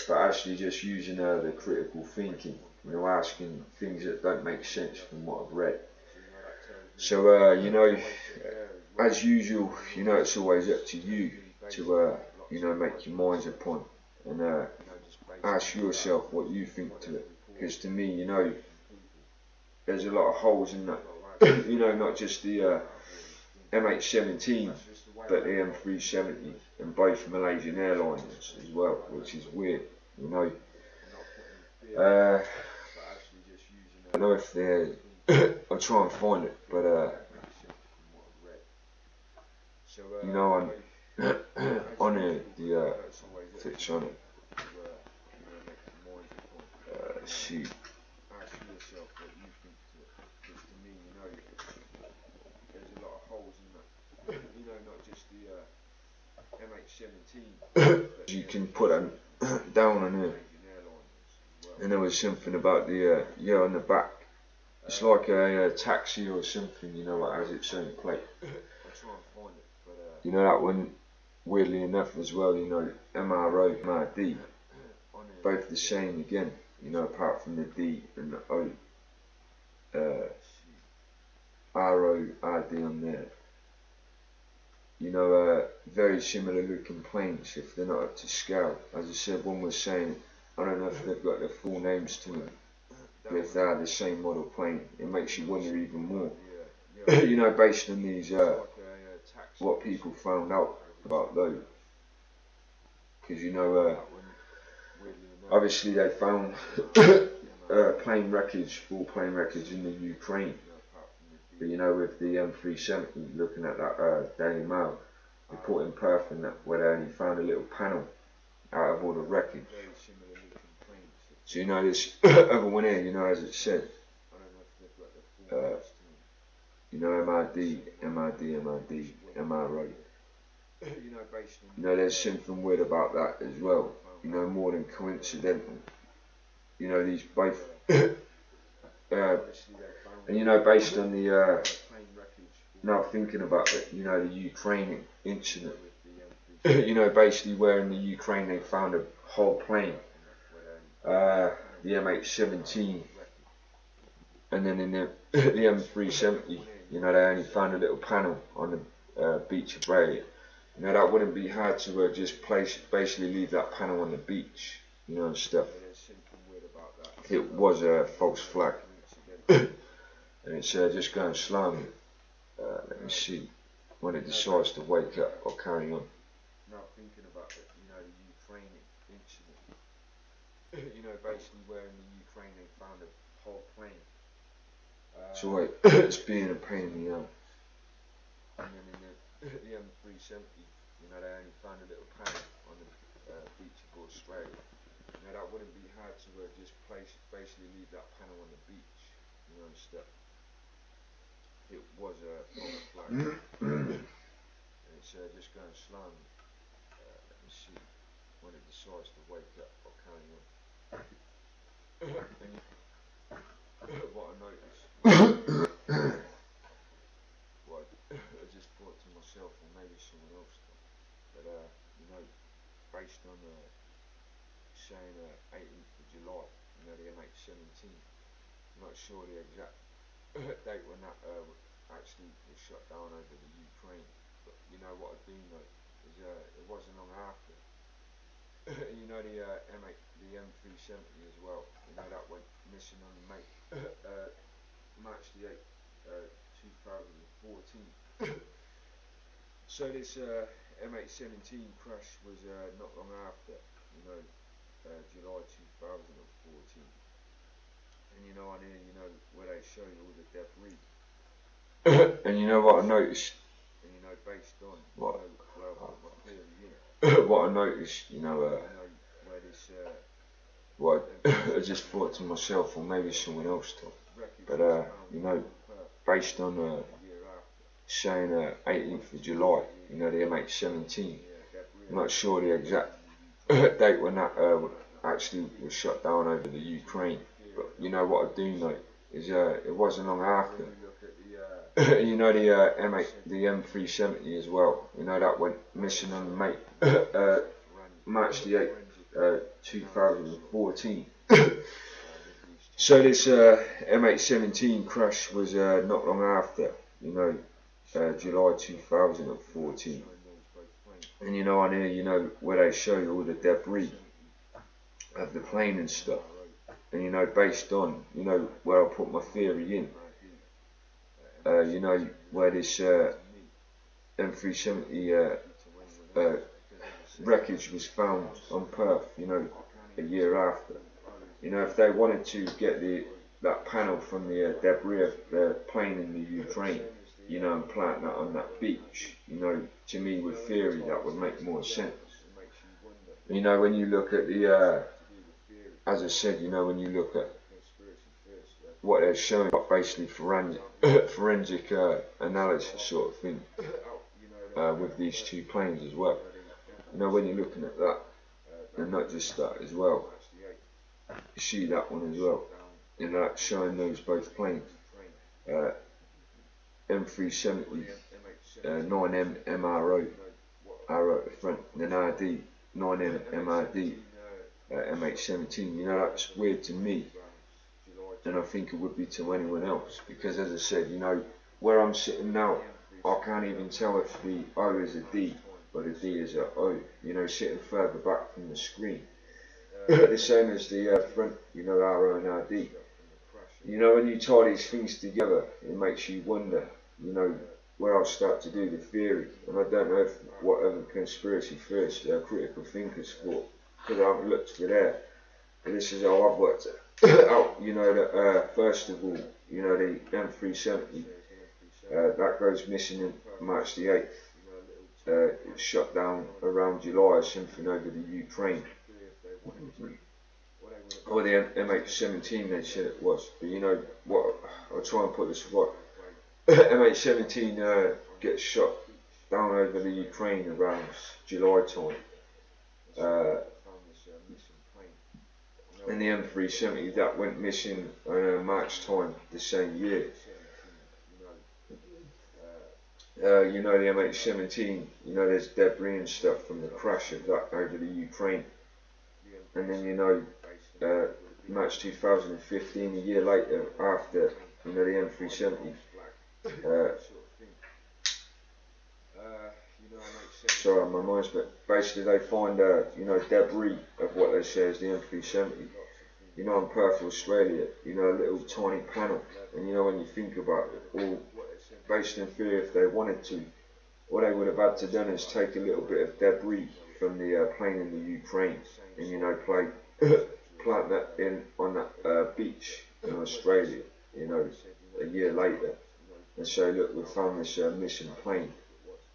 but actually just using the critical thinking, asking things that don't make sense from what I've read. So, as usual, it's always up to you to, make your minds upon, and ask yourself what you think to it, because to me, you know, there's a lot of holes in that. You know, not just the MH17, but the M370, and both Malaysian Airlines as well, which is weird, you know. I don't know if they're, I'll try and find it, but you know, on the fix on it, shoot. Ask yourself what you think to it, because to me, you know, there's a lot of holes in that. You know, not just the MH17. You can put them down on here, and there was something about the yeah, on the back. It's like a taxi or something, you know, it has its own plate. You know that one, weirdly enough as well, you know, MRO, MRD, both the same again, you know, apart from the D and the O. RO, RD on there. You know, very similar looking planes if they're not up to scale. As I said, one was saying, I don't know if they've got their full names to them, but if they are the same model plane, it makes you wonder even more. You know, based on these, what people found out about those. Because, you know, obviously they found plane wreckage, full plane wreckage in the Ukraine. But you know, with the M370, looking at that Daily Mail, they put in Perth and that, where they only found a little panel out of all the wreckage. So you know, this other one here, you know, as it said, you know, MRD, MRD, MRD, MRO. You know, there's something weird about that as well. You know, more than coincidental. You know, these both, and you know, based on the, now thinking about it, you know, the Ukraine incident. You know, basically where in the Ukraine they found a whole plane, the MH17, and then in the M370, you know, they only found a little panel on the beach of Bray. You know, that wouldn't be hard to just basically leave that panel on the beach, you know, and stuff. It was a false flag, and it's just going slowly. Let me see when it decides to wake up or carry on. Now thinking about it, you know, the Ukraine incident. You know, basically where in the Ukraine they found a whole plane. So wait, it's being a pain in the ass. And then in the M370, you know, they only found a little panel on the beach of Australia. You know, that wouldn't be hard to just basically leave that panel on the beach, you know, and stuff. It was a false flag. And it's just going slowly. Let me see when it decides to wake up or carry on. What I noticed, what I just thought to myself, or maybe someone else, but you know, based on saying 18th of July, you know, the MH17, I'm not sure the exact date when that actually was shut down over the Ukraine, but you know what I do know is it wasn't long after. You know, the M370 as well, you know, that went missing on March the 8th, 2014. So this MH17 crash was not long after, you know, July 2014. And you know, on here, you know, where they show you all the debris. And you know what I noticed? And you know, based on what, what I noticed, you know, where this, what I just thought to myself, or maybe someone else thought, but you know, based on saying 18th of July, you know, the MH17, I'm not sure the exact date when that actually was shut down over the Ukraine, but you know what I do know is it wasn't long after. You know, the M370 as well, you know, that went missing on March the 8th, 2014. So this MH17 crash was not long after, you know, July 2014. And you know, on here, you know, where they show you all the debris. of the plane and stuff. And you know, based on, you know, where I put my theory in, you know, where this M370 wreckage was found on Perth, you know, a year after. You know, if they wanted to get that panel from the debris of the plane in the Ukraine, you know, and plant that on that beach, you know, to me with theory that would make more sense. You know, when you look at the, as I said, you know, when you look at what they're showing, basically forensic analysis sort of thing, with these two planes as well. You know, when you're looking at that, and not just that as well, you see that one as well, you know, that's showing those both planes, M370, 9M MRO, arrow at the front, and then RD, 9M MRD, MH17, you know, that's weird to me, and I think it would be to anyone else, because as I said, you know, where I'm sitting now, I can't even tell if the O is a D, or the D is a O, you know, sitting further back from the screen. The same as the front, you know, RO and RD. You know, when you tie these things together, it makes you wonder, you know, where I'll start to do the theory. And I don't know if whatever conspiracy theorists, critical thinkers thought, because I haven't looked for there. But this is how I've worked it out. You know, that first of all, you know, the M370, that goes missing in March the 8th. It shut down around July or something over the Ukraine. Or the MH17 they said it was. But you know what, I'll try and put this right. MH17 gets shot down over the Ukraine around July time. And the M370 that went missing March time the same year. You know, the MH17, you know, there's debris and stuff from the crash of that over the Ukraine. And then, you know, March 2015, a year later, after, you know, the M370, sorry, my mind's, but basically they find, you know, debris of what they say is the M370, you know, in Perth, Australia, you know, a little tiny panel. And you know, when you think about it, all based in theory, if they wanted to, what they would have had to done is take a little bit of debris from the plane in the Ukraine, and you know, plant that in on that beach in Australia, you know, a year later, and say, look, we found this missing plane.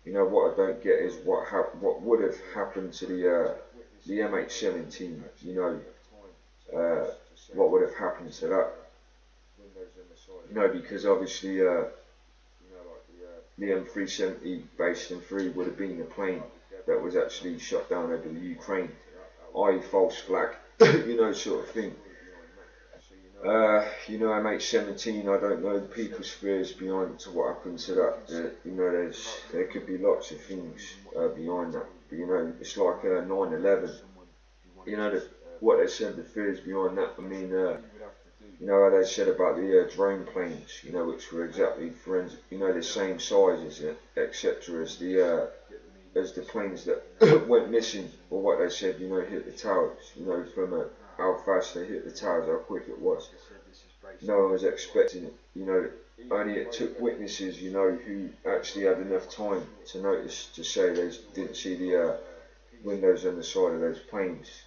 You know, what I don't get is what would have happened to the MH17. You know, what would have happened to that? You know, because obviously the M370 based in 3 would have been the plane that was actually shot down over the Ukraine, i.e. false flag, you know, sort of thing. You know, MH17, I don't know the people's fears behind to what happened to that. You know, there could be lots of things behind that. But you know, it's like 9/11. You know, what they said, the fears behind that. I mean, you know, how they said about the drone planes, you know, which were exactly forensic, you know, the same size as it, etc. as the planes that went missing, or what they said, you know, hit the towers, you know, from how fast they hit the towers, how quick it was. No one was expecting it, you know, only it took witnesses, you know, who actually had enough time to notice, to say they didn't see the windows on the side of those planes,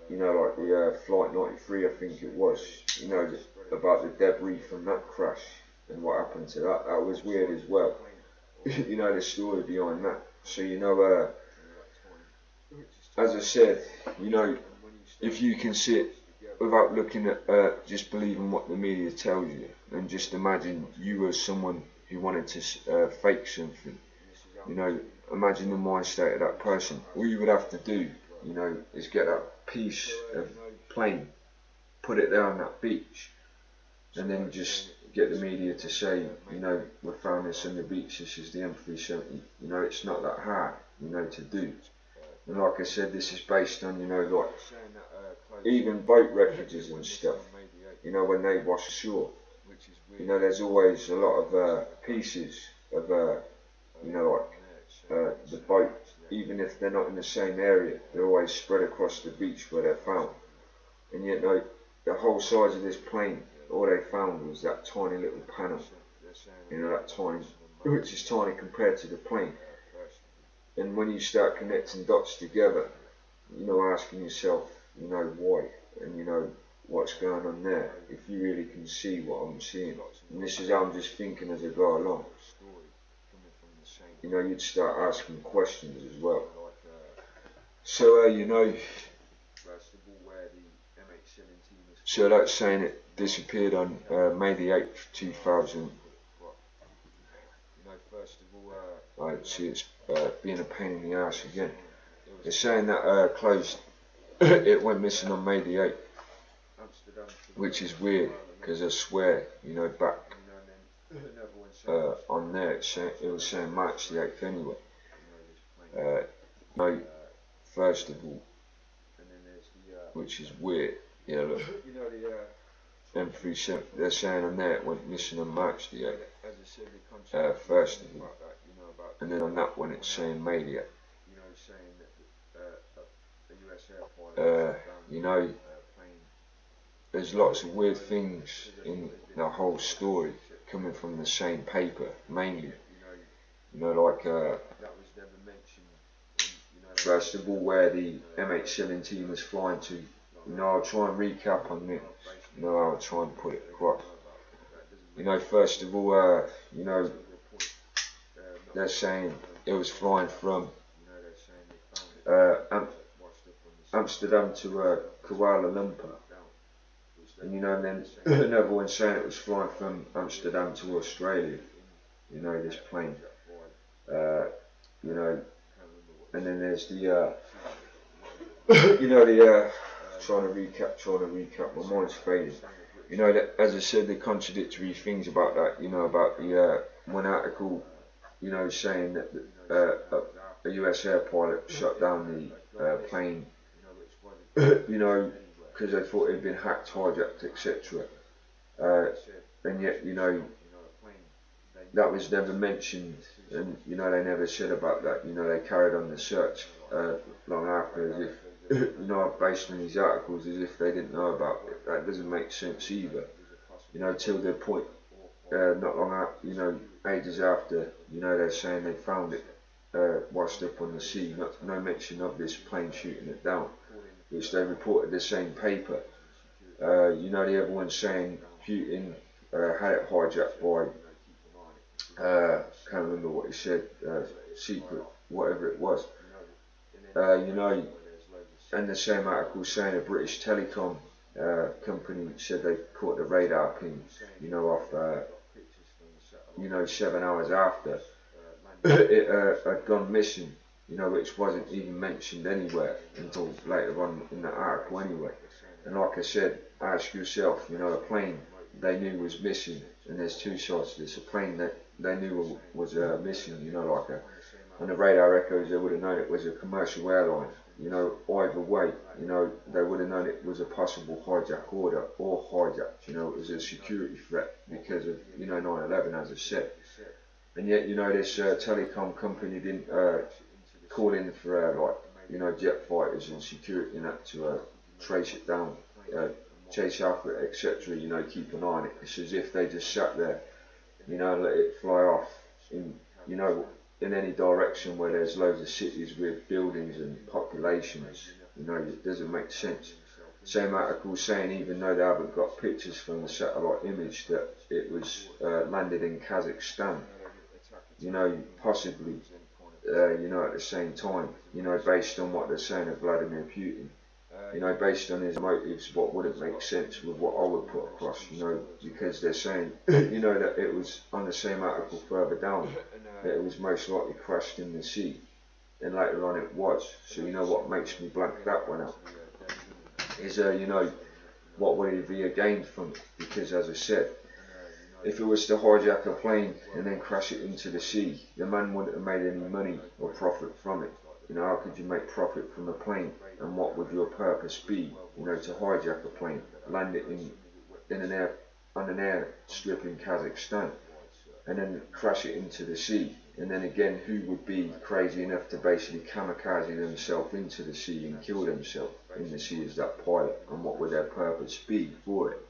you know, like the Flight 93, I think it was, you know, about the debris from that crash and what happened to that. That was weird as well. You know, the story behind that. So, you know, as I said, you know, if you can sit without looking at just believing what the media tells you, and just imagine you as someone who wanted to fake something, you know, imagine the mind state of that person. All you would have to do, you know, is get that piece of plane, put it there on that beach, and then just get the media to say, you know, we found this on the beach, this is the M370. You know, it's not that hard, you know, to do. And like I said, this is based on, you know, like even boat wreckages and stuff, you know, when they wash ashore, you know, there's always a lot of pieces of, you know, like the boat even if they're not in the same area, they're always spread across the beach where they're found. And yet, no, the whole size of this plane, all they found was that tiny little panel, that tiny, which is tiny compared to the plane. And when you start connecting dots together, asking yourself, why, and what's going on there, if you really can see what I'm seeing. And this is how I'm just thinking as I go along. You'd start asking questions as well. So, so that's saying it disappeared on May the 8th, 2000. I see it's being a pain in the ass again. They're saying that closed, it went missing on May the 8th, which is weird, because I swear, back on there it was saying March the 8th anyway. No, first of all, which is weird. Yeah, look, M37, they're saying on there it went missing on March the 8th, first of all, and then on that one it's saying May the 8th. There's lots of weird things in the whole story coming from the same paper, mainly. Like first of all, where the MH17 was flying to. I'll try and recap on this. I'll try and put it across. First of all, they're saying it was flying from Amsterdam to Kuala Lumpur. And then another one saying it was flying from Amsterdam to Australia, this plane. And then there's the, trying to recap, my mind's fading. That, as I said, the contradictory things about that, about the, one article, saying that a US air pilot shot down the plane, because they thought it had been hacked, hijacked, etc. And yet, that was never mentioned, and they never said about that. They carried on the search long after, as if, based on these articles, as if they didn't know about it. That doesn't make sense either. Till the point, not long after, ages after, they're saying they found it washed up on the sea. No mention of this plane shooting it down, which they reported the same paper. The other one saying Putin had it hijacked by, can't remember what he said, secret, whatever it was. And the same article saying a British telecom company said they caught the radar ping, off, 7 hours after it had gone missing, which wasn't even mentioned anywhere until later on in the article anyway. And like I said, ask yourself, a plane they knew was missing, and there's two sides to this. A plane that they knew was missing, like on the radar echoes, they would have known it was a commercial airline. Either way, they would have known it was a possible hijack order or hijacked, it was a security threat because of, 9/11, as I said. And yet, this telecom company didn't call in for, jet fighters and security and that to trace it down, chase after it, etc., keep an eye on it. It's as if they just sat there, let it fly off in, in any direction where there's loads of cities with buildings and populations. It doesn't make sense. Same article saying, even though they haven't got pictures from the satellite image, that it was landed in Kazakhstan, possibly, at the same time, based on what they're saying of Vladimir Putin, based on his motives, what wouldn't make sense with what I would put across, because they're saying, that it was on the same article further down, that it was most likely crashed in the sea, and later on it was. So what makes me blank that one out is, what would it be gained from it? Because as I said, if it was to hijack a plane and then crash it into the sea, the man wouldn't have made any money or profit from it. How could you make profit from a plane? And what would your purpose be? To hijack a plane, land it on an air strip in Kazakhstan, and then crash it into the sea And then again, who would be crazy enough to basically kamikaze themselves into the sea and kill themselves in the sea as that pilot, and what would their purpose be for it?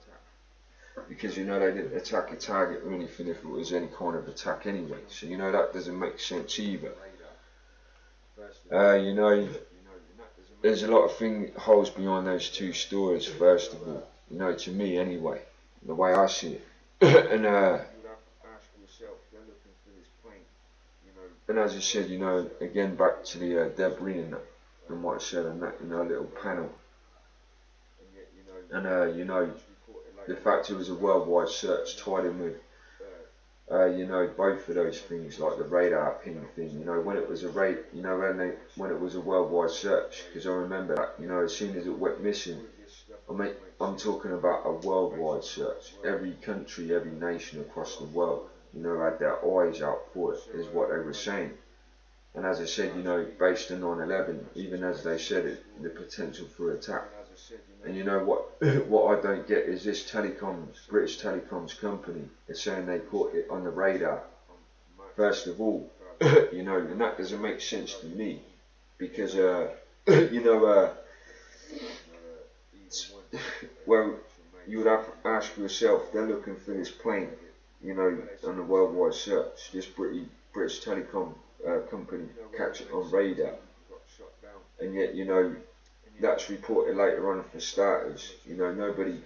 Because you know they didn't attack a target or anything if it was any kind of attack anyway, so you know that doesn't make sense either. You know, there's a lot of holes behind those two stories, first of all, you know, to me anyway, the way I see it. And as I said, you know, again back to the debris and what I said on that, you know, little panel. And you know, the fact it was a worldwide search tied in with, you know, both of those things, like the radar ping thing. You know, when it was a when it was a worldwide search, because I remember that, you know, as soon as it went missing, I'm talking about a worldwide search. Every country, every nation across the world, you know, had their eyes out for it, is what they were saying. And as I said, you know, based on 9/11, even as they said it, the potential for attack. And you know what I don't get is this British telecoms company is saying they caught it on the radar. First of all, you know, and that doesn't make sense to me, because you know, well, you would have to ask yourself, they're looking for this plane, you know, on the worldwide search. This British telecom company catch it on radar, and yet, you know, that's reported later on for starters. You know, nobody,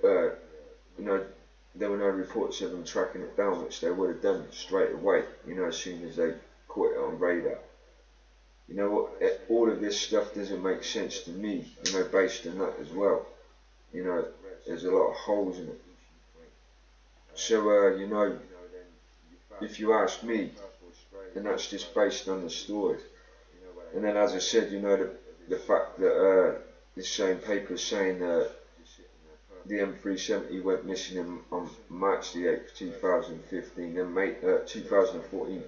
you know, there were no reports of them tracking it down, which they would have done straight away, you know, as soon as they caught it on radar. You know what, all of this stuff doesn't make sense to me, you know, based on that as well. You know, there's a lot of holes in it. So, you know, if you ask me, then that's just based on the story. And then, as I said, you know, the fact that this same paper is saying that the M370 went missing on March the 8th, 2015, then 2014,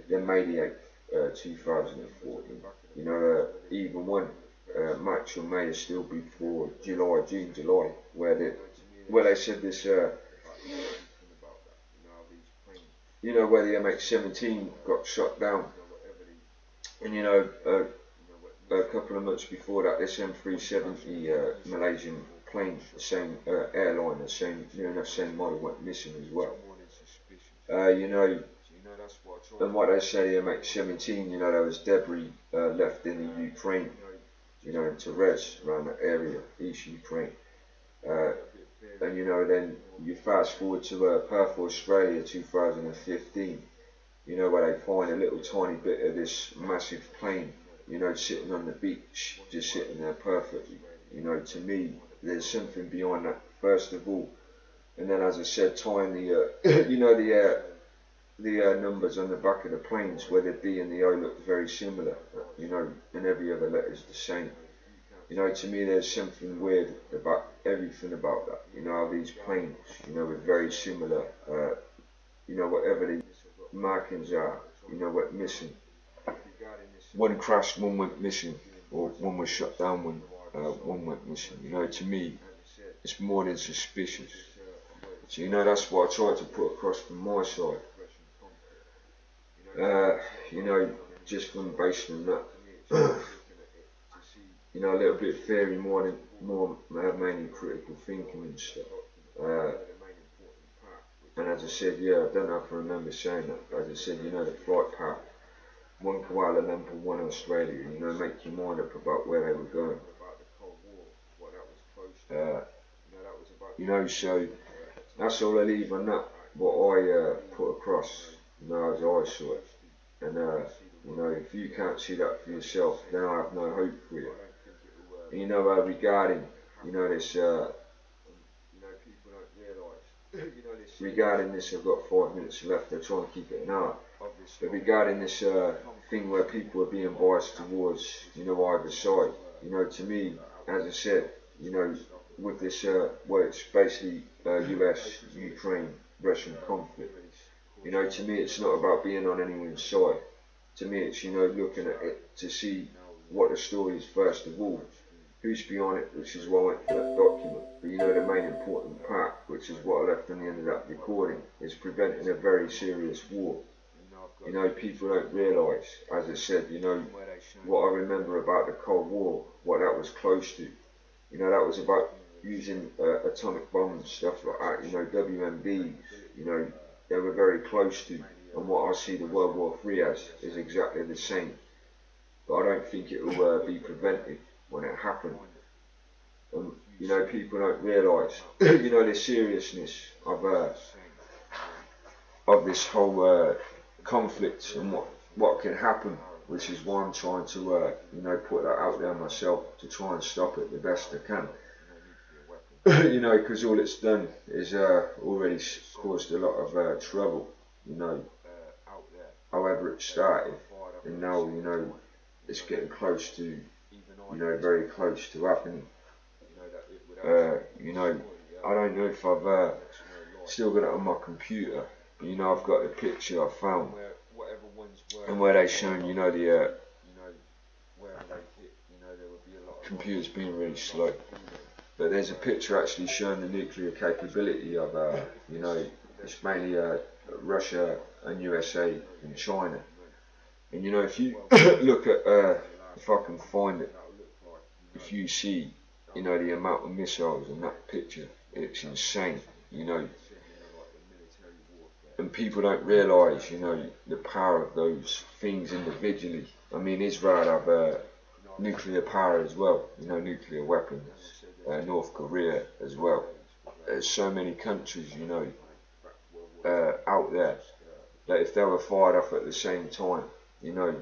then May the 8th, 2014. You know, even one March or May is still before June, July, where they said this, you know, where the MH17 got shot down. And you know, a couple of months before that, this M370 Malaysian plane, the same airline, the same, near enough same model, went missing as well. You know, and what they say, the MH17, you know, there was debris left in the Ukraine, you know, in Therese, around that area, East Ukraine. And you know, then you fast forward to Perth, Australia, 2015, you know, where they find a little tiny bit of this massive plane, you know, sitting on the beach, just sitting there perfectly. You know, to me, there's something beyond that, first of all. And then, as I said, tying the, you know, the numbers on the back of the planes, where the D and the O look very similar, you know, and every other letter is the same. You know, to me, there's something weird about everything about that. You know, how these planes, you know, with very similar, you know, whatever the markings are, you know, went missing. One crashed, one went missing, or one was shut down, one went missing. You know, to me, it's more than suspicious. So, you know, that's what I tried to put across from my side. You know, just from based on that. You know, a little bit of theory, mainly critical thinking and stuff. And as I said, yeah, I don't know if I remember saying that, but as I said, you know, the flight path, one Kuala Lumpur, one Australia, you know, make your mind up about where they were going. You know, so that's all I leave on that, what I put across, you know, as I saw it. And, you know, if you can't see that for yourself, then I have no hope for you. And, you know, regarding, you know, this, regarding this, I've got 5 minutes left, I'm trying to keep it an hour. But regarding this thing where people are being biased towards, you know, either side, you know, to me, as I said, you know, with this, where it's basically US, Ukraine, Russian conflict, you know, to me it's not about being on anyone's side. To me it's, you know, looking at it to see what the story is first of all, who's behind it, which is why I went for that document. But you know, the main important part, which is what I left on the end of that recording, is preventing a very serious war. you know, people don't realise, as I said, you know, what I remember about the Cold War, what that was close to. You know, that was about using atomic bombs and stuff like that. You know, WMDs, you know, they were very close to. And what I see the World War III as is exactly the same. But I don't think it will be prevented when it happened. You know, people don't realise, you know, the seriousness of this whole conflict and what can happen, which is why I'm trying to, you know, put that out there myself to try and stop it the best I can. You know, because all it's done is already caused a lot of trouble, you know, however it started, and now, you know, it's getting close to, you know, very close to happening. You know, I don't know if I've still got it on my computer, but you know, I've got a picture I found, and where they shown, you know, the computer's being really slow, but there's a picture actually showing the nuclear capability of, you know, it's mainly Russia and USA and China. And you know, if you look at, if I can find it, if you see, you know, the amount of missiles in that picture, it's insane, you know. And people don't realise, you know, the power of those things individually. I mean, Israel have nuclear power as well, you know, nuclear weapons. North Korea as well. There's so many countries, you know, out there that if they were fired off at the same time, you know,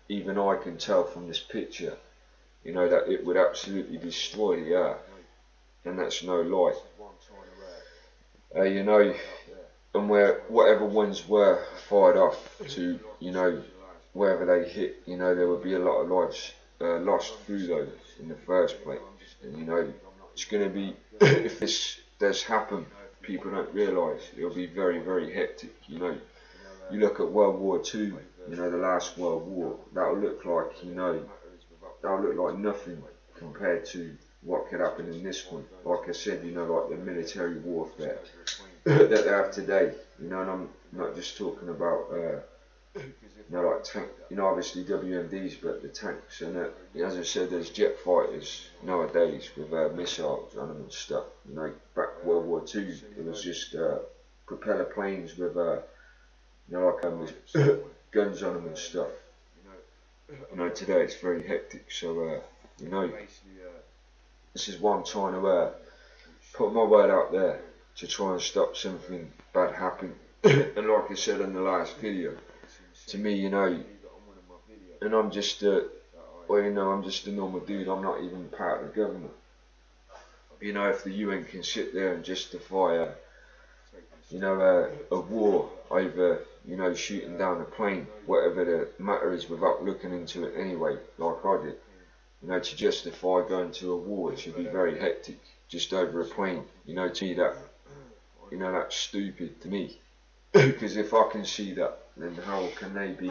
even I can tell from this picture, you know, that it would absolutely destroy the earth, and that's no lie. You know, and whatever ones were fired off to, you know, wherever they hit, you know, there would be a lot of lives lost through those in the first place. And you know, it's going to be, if this does happen, people don't realise, it'll be very, very hectic. You know, you look at World War II, you know, the last World War, that'll look like, you know, that'll look like nothing compared to what could happen in this one. Like I said, you know, like the military warfare that they have today, you know, and I'm not just talking about, you know, like tank, you know, obviously WMDs, but the tanks, and as I said, there's jet fighters nowadays with missiles on them and stuff. You know, back World War II, it was just propeller planes with, you know, like guns on them and stuff. You know, today it's very hectic, so, you know, this is why I'm trying to put my word out there to try and stop something bad happening. And like I said in the last video, to me, you know, and I'm just well, you know, I'm just a normal dude, I'm not even part of the government. You know, if the UN can sit there and justify you know, a war over, you know, shooting down a plane, whatever the matter is, without looking into it anyway, like I did, you know, to justify going to a war, it should be very hectic, just over a plane. You know, to me that, you know, that's stupid to me. Because if I can see that, then how can they be,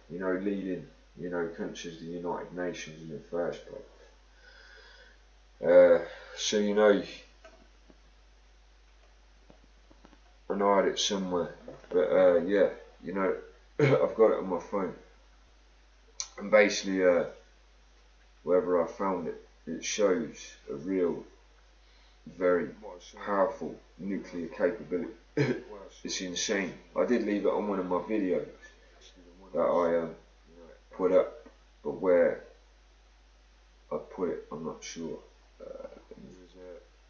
you know, leading, you know, countries, the United Nations in the first place? So, you know, I know I had it somewhere, but yeah, you know, I've got it on my phone, and basically, wherever I found it, it shows a real, very powerful nuclear capability. It's insane. I did leave it on one of my videos that I put up, but where I put it, I'm not sure.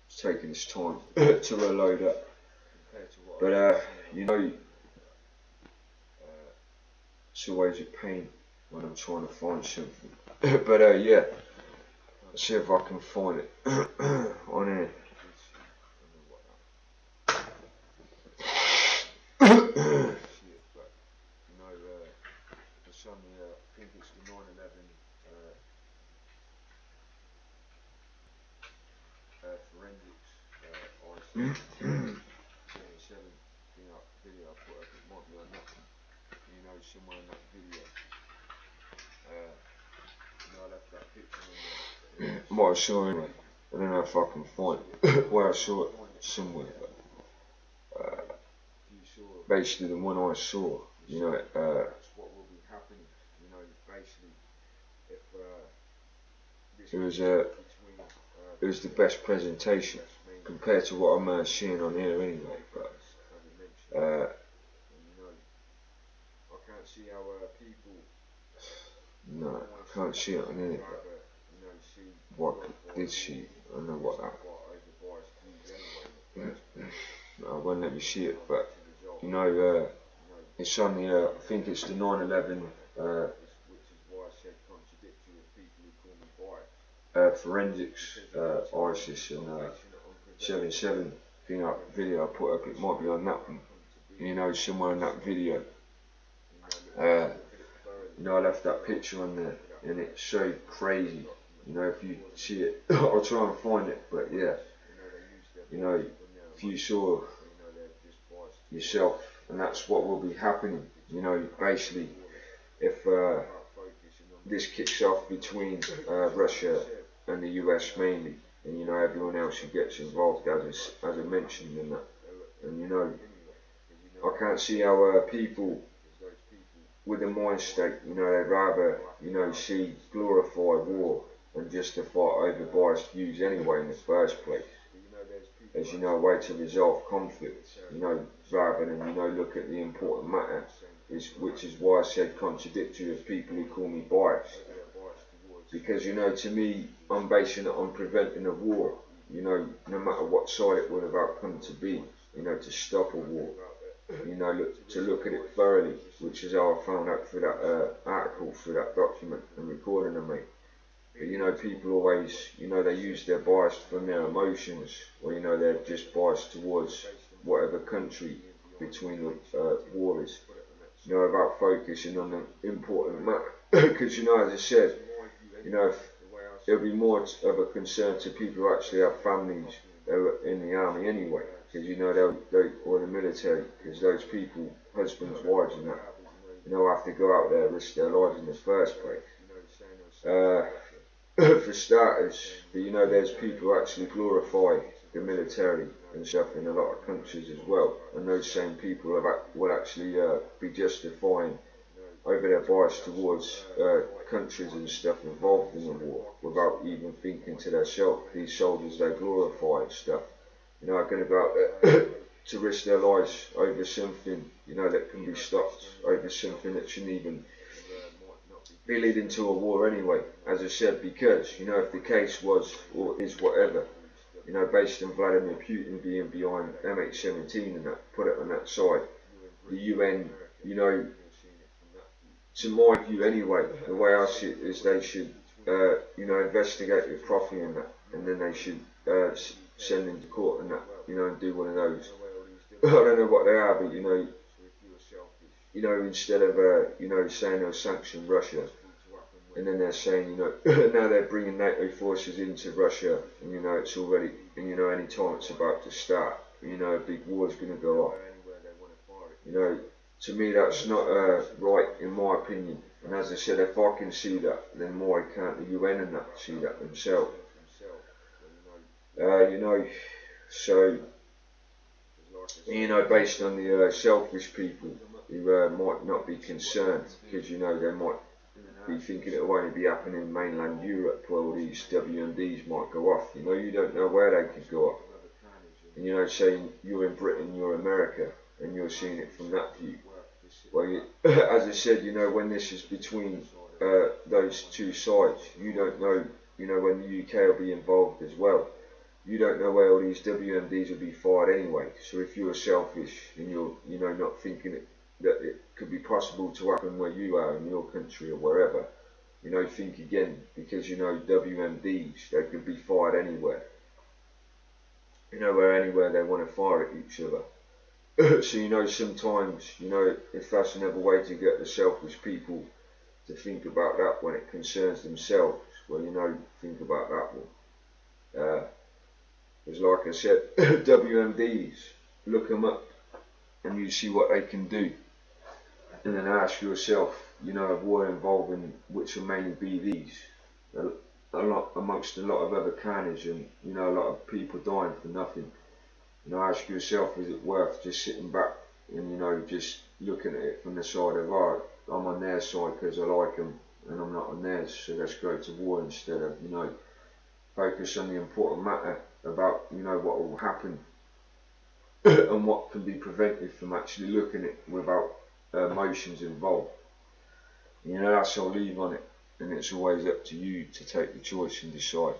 It's taking its time to reload up. But you know, it's always a pain when I'm trying to find something. But yeah, let's see if I can find it on here. I think it's the 9/11 forensics video I put up. It might be on that one. You know, somewhere in that video, you know, I left that picture in there. Might have saw it anyway. I don't know if I can find it. Where I saw it somewhere. Basically, the one I saw you know, that's what will be happening. You know, basically, if it was the best presentation compared to what I'm seeing on here anyway. But I can't see how people. No, I can't see it on here. But what did she? I don't know what that. I won't let me see it, but you know, it's on the. I think it's the 9/11. Forensics, ISIS and 7/7 thing up video I put up. It might be on that one. You know, somewhere in that video. You know, I left that picture on there, and it's so crazy. You know, if you see it, I'll try and find it. But yeah, you know, if you saw yourself, and that's what will be happening. You know, basically, if this kicks off between Russia and the US mainly, and you know everyone else who gets involved, as I mentioned in that, and you know, I can't see how people with a mind state, you know, they'd rather, you know, see glorified war and just to fight over biased views anyway in the first place. As you know, a way to resolve conflict, you know, rather than, you know, look at the important matter, which is why I said contradictory of people who call me biased. Because, you know, to me, I'm basing it on preventing a war, you know, no matter what side it would have outcome to be, you know, to stop a war. You know, to look at it thoroughly, which is how I found out through that article, through that document and recording I made. But you know, people always, you know, they use their bias from their emotions, or you know, they're just biased towards whatever country between the war is. You know, about focusing on the important matter. Because you know, as I said, you know, it'll be more of a concern to people who actually have families in the army anyway. Because you know or the military, because those people, husbands, wives, and that, you know, have to go out there and risk their lives in the first place. For starters, but you know, there's people who actually glorify the military and stuff in a lot of countries as well, and those same people will actually be justifying over their bias towards countries and stuff involved in the war without even thinking to themselves, these soldiers they glorify and stuff. You know, are going to go out there to risk their lives over something, you know, that can be stopped, over something that shouldn't even be leading to a war anyway, as I said, because, you know, if the case was, or is whatever, you know, based on Vladimir Putin being behind MH17 and that, put it on that side, the UN, you know, to my view anyway, the way I see it is they should, you know, investigate it properly in that, and then they should send him to court and that, you know, and do one of those. I don't know what they are, but you know, instead of you know, saying they'll sanction Russia, and then they're saying, you know, now they're bringing NATO forces into Russia, and you know, it's already, and you know, any time it's about to start, you know, a big war's going to go off. You know, to me that's not right in my opinion. And as I said, if I can see that, then why can't the UN and that see that themselves? You know, so, you know, based on the selfish people who might not be concerned, because, you know, they might be thinking it will only be happening in mainland Europe where all these WMDs might go off. You know, you don't know where they could go off. And, you know, saying you're in Britain, you're America, and you're seeing it from that view. Well, as I said, you know, when this is between those two sides, you don't know, you know, when the UK will be involved as well. You don't know where all these WMDs will be fired anyway. So if you're selfish and you're, you know, not thinking that it could be possible to happen where you are in your country or wherever, you know, think again, because, you know, WMDs, they could be fired anywhere. You know, anywhere they want to fire at each other. So, you know, sometimes, you know, if that's another way to get the selfish people to think about that when it concerns themselves, well, you know, think about that one. Because like I said, WMDs, look them up and you see what they can do. And then ask yourself, you know, a war involving, which will mainly be these, amongst a lot of other carnage and, you know, a lot of people dying for nothing. You know, ask yourself, is it worth just sitting back and you know, just looking at it from the side of, oh, I'm on their side because I like them and I'm not on theirs, so let's go to war, instead of, you know, focus on the important matter about, you know, what will happen and what can be prevented from actually looking at it without emotions involved. You know, that's all I'll leave on it, and it's always up to you to take the choice and decide.